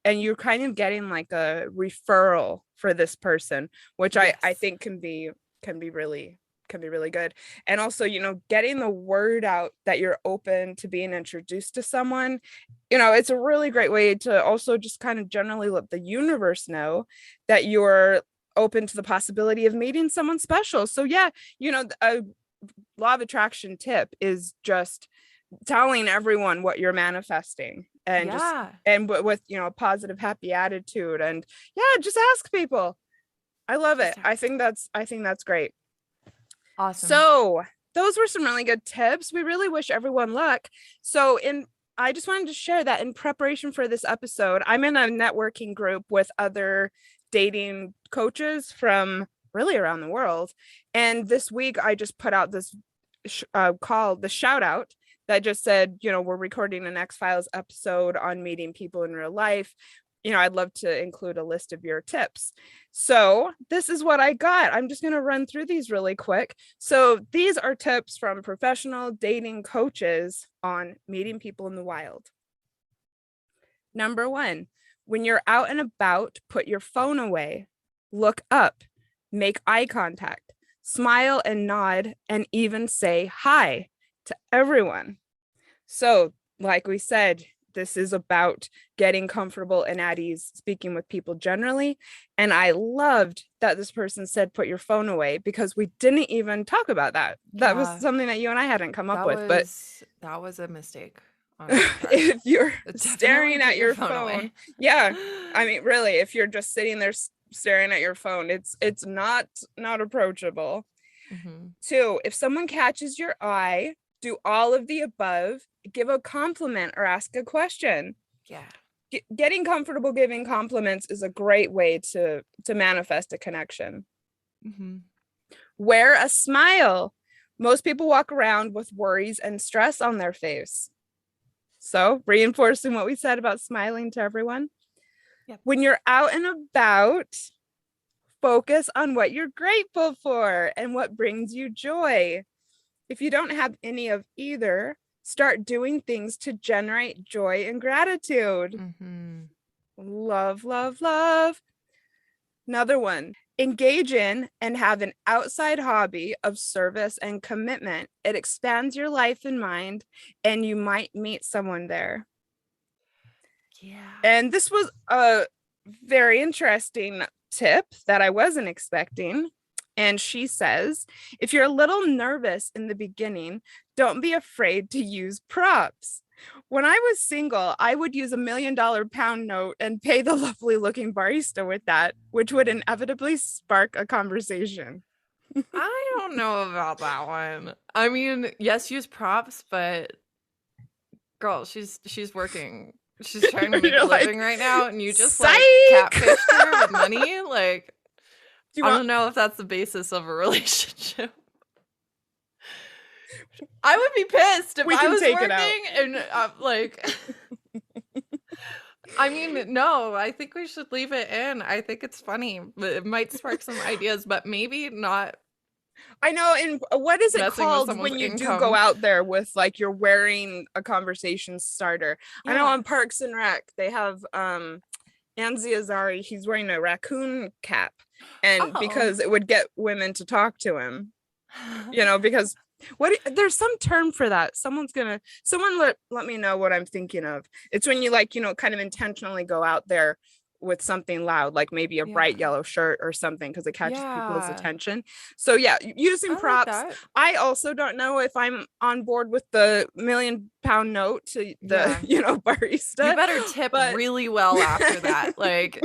Speaker 2: and you're kind of getting like a referral for this person, which I think can be really good. And also, getting the word out that you're open to being introduced to someone, it's a really great way to also just kind of generally let the universe know that you're open to the possibility of meeting someone special. So yeah, a law of attraction tip is just telling everyone what you're manifesting, and with a positive, happy attitude, and just ask people. I love it. I think that's great.
Speaker 1: Awesome.
Speaker 2: So those were some really good tips. We really wish everyone luck. So I just wanted to share that in preparation for this episode, I'm in a networking group with other dating coaches from really around the world. And this week I just put out this called the shout out that just said, we're recording an X-Files episode on meeting people in real life. I'd love to include a list of your tips. So this is what I got. I'm just going to run through these really quick. So these are tips from professional dating coaches on meeting people in the wild. Number 1, When you're out and about, put your phone away, look up, make eye contact, smile and nod, and even say hi to everyone. So, like we said, this is about getting comfortable and at ease speaking with people generally. And I loved that this person said, put your phone away, because we didn't even talk about that. That was something that you and I hadn't come up with. But
Speaker 1: that was a mistake.
Speaker 2: If you're staring at your phone, yeah, I mean, really, if you're just sitting there staring at your phone, it's not approachable. 2, if someone catches your eye, do all of the above, give a compliment or ask a question.
Speaker 1: Yeah.
Speaker 2: Getting comfortable giving compliments is a great way to manifest a connection. Wear a smile. Most people walk around with worries and stress on their face. So, reinforcing what we said about smiling to everyone. Yep. When you're out and about, focus on what you're grateful for and what brings you joy. If you don't have any of either, start doing things to generate joy and gratitude. Love, love, love. Another one. Engage in and have an outside hobby of service and commitment. It expands your life and mind, and you might meet someone there. Yeah. And this was a very interesting tip that I wasn't expecting. And she says, if you're a little nervous in the beginning, don't be afraid to use props. When I was single, I would use $1 million pound note and pay the lovely looking barista with that, which would inevitably spark a conversation.
Speaker 1: I don't know about that one. I mean, yes, use props, but girl, she's working. She's trying to make a living right now, and you just like catfished her with money. Like, I don't know if that's the basis of a relationship. I would be pissed if I was working and like. I mean, no, I think we should leave it in. I think it's funny. It might spark some ideas, but maybe not.
Speaker 2: I know. And what is it called when you do go out there with like you're wearing a conversation starter? Yeah. I know on Parks and Rec they have Anzi Azari. He's wearing a raccoon cap, and because it would get women to talk to him, you know, because there's some term for that. Someone let me know what I'm thinking of. It's when you like, you know, kind of intentionally go out there with something loud, like maybe a bright yellow shirt or something, because it catches people's attention. So yeah, using props. Like I also don't know if I'm on board with the $1 million note to the you know, barista.
Speaker 1: You better tip really well after that. Like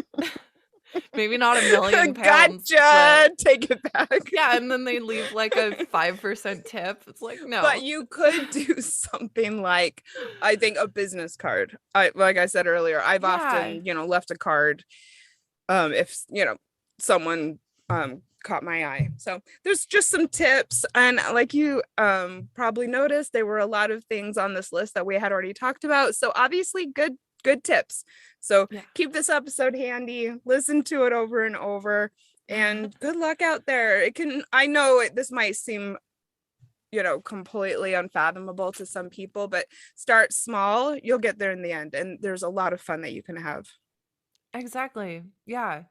Speaker 1: maybe not $1 million pounds.
Speaker 2: Gotcha. Take it back.
Speaker 1: Yeah, and then they leave like a 5% tip. It's like, no.
Speaker 2: But you could do something like, I think, a business card. Like I said earlier, I've often, you know, left a card if, you know, someone caught my eye. So there's just some tips. And like you probably noticed, there were a lot of things on this list that we had already talked about. So obviously good tips. So keep this episode handy, listen to it over and over, and good luck out there. I know this might seem, you know, completely unfathomable to some people, but start small, you'll get there in the end. And there's a lot of fun that you can have.
Speaker 1: Exactly. Yeah.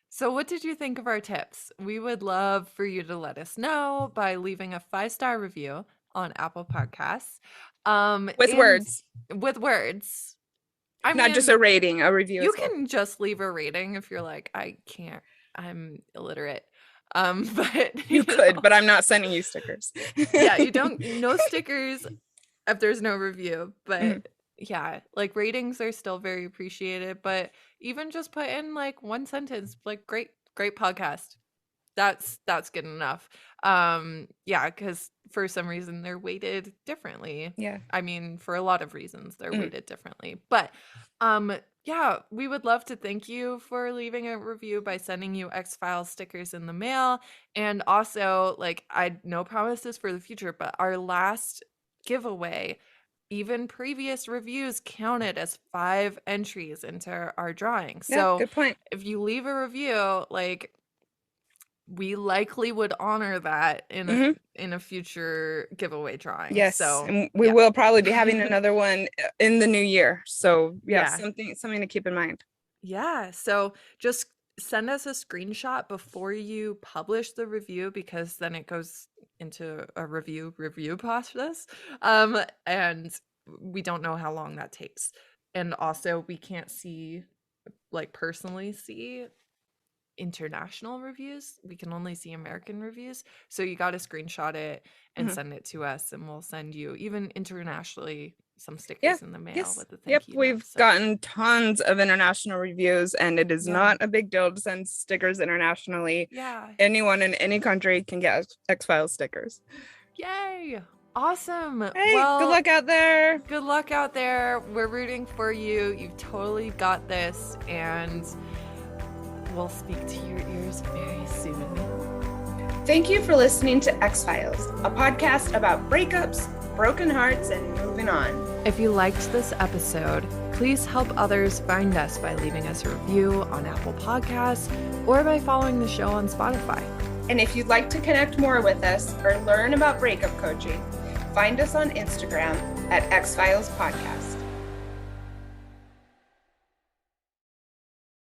Speaker 1: So what did you think of our tips? We would love for you to let us know by leaving a 5-star review on Apple Podcasts.
Speaker 2: With words.
Speaker 1: I
Speaker 2: mean, not just a rating, a review.
Speaker 1: You can just leave a rating if you're like, I can't, I'm illiterate. But
Speaker 2: you could, but I'm not sending you stickers.
Speaker 1: Yeah, no stickers if there's no review. But yeah, like ratings are still very appreciated. But even just put in like one sentence, like great podcast. That's good enough. Yeah, because for some reason they're weighted differently.
Speaker 2: Yeah.
Speaker 1: I mean, for a lot of reasons they're weighted differently. But yeah, we would love to thank you for leaving a review by sending you X-Files stickers in the mail. And also, like, no promises for the future, but our last giveaway, even previous reviews counted as 5 entries into our drawing. So
Speaker 2: good point.
Speaker 1: If you leave a review, like, we likely would honor that in a future giveaway drawing.
Speaker 2: Yes,
Speaker 1: so
Speaker 2: and we will probably be having another one in the new year. So something to keep in mind.
Speaker 1: Yeah. So just send us a screenshot before you publish the review, because then it goes into a review process. And we don't know how long that takes. And also we can't personally see international reviews. We can only see American reviews. So you got to screenshot it and send it to us, and we'll send you, even internationally, some stickers in the mail with the thank you
Speaker 2: We've
Speaker 1: notes.
Speaker 2: gotten tons of international reviews, and it is not a big deal to send stickers internationally.
Speaker 1: Yeah.
Speaker 2: Anyone in any country can get X-Files stickers.
Speaker 1: Yay! Awesome.
Speaker 2: Hey,
Speaker 1: well,
Speaker 2: good luck out there.
Speaker 1: Good luck out there. We're rooting for you. You've totally got this, and we'll speak to your ears very soon.
Speaker 2: Thank you for listening to X-Files, a podcast about breakups, broken hearts, and moving on.
Speaker 1: If you liked this episode, please help others find us by leaving us a review on Apple Podcasts or by following the show on Spotify.
Speaker 2: And if you'd like to connect more with us or learn about breakup coaching, find us on Instagram at X-Files Podcast.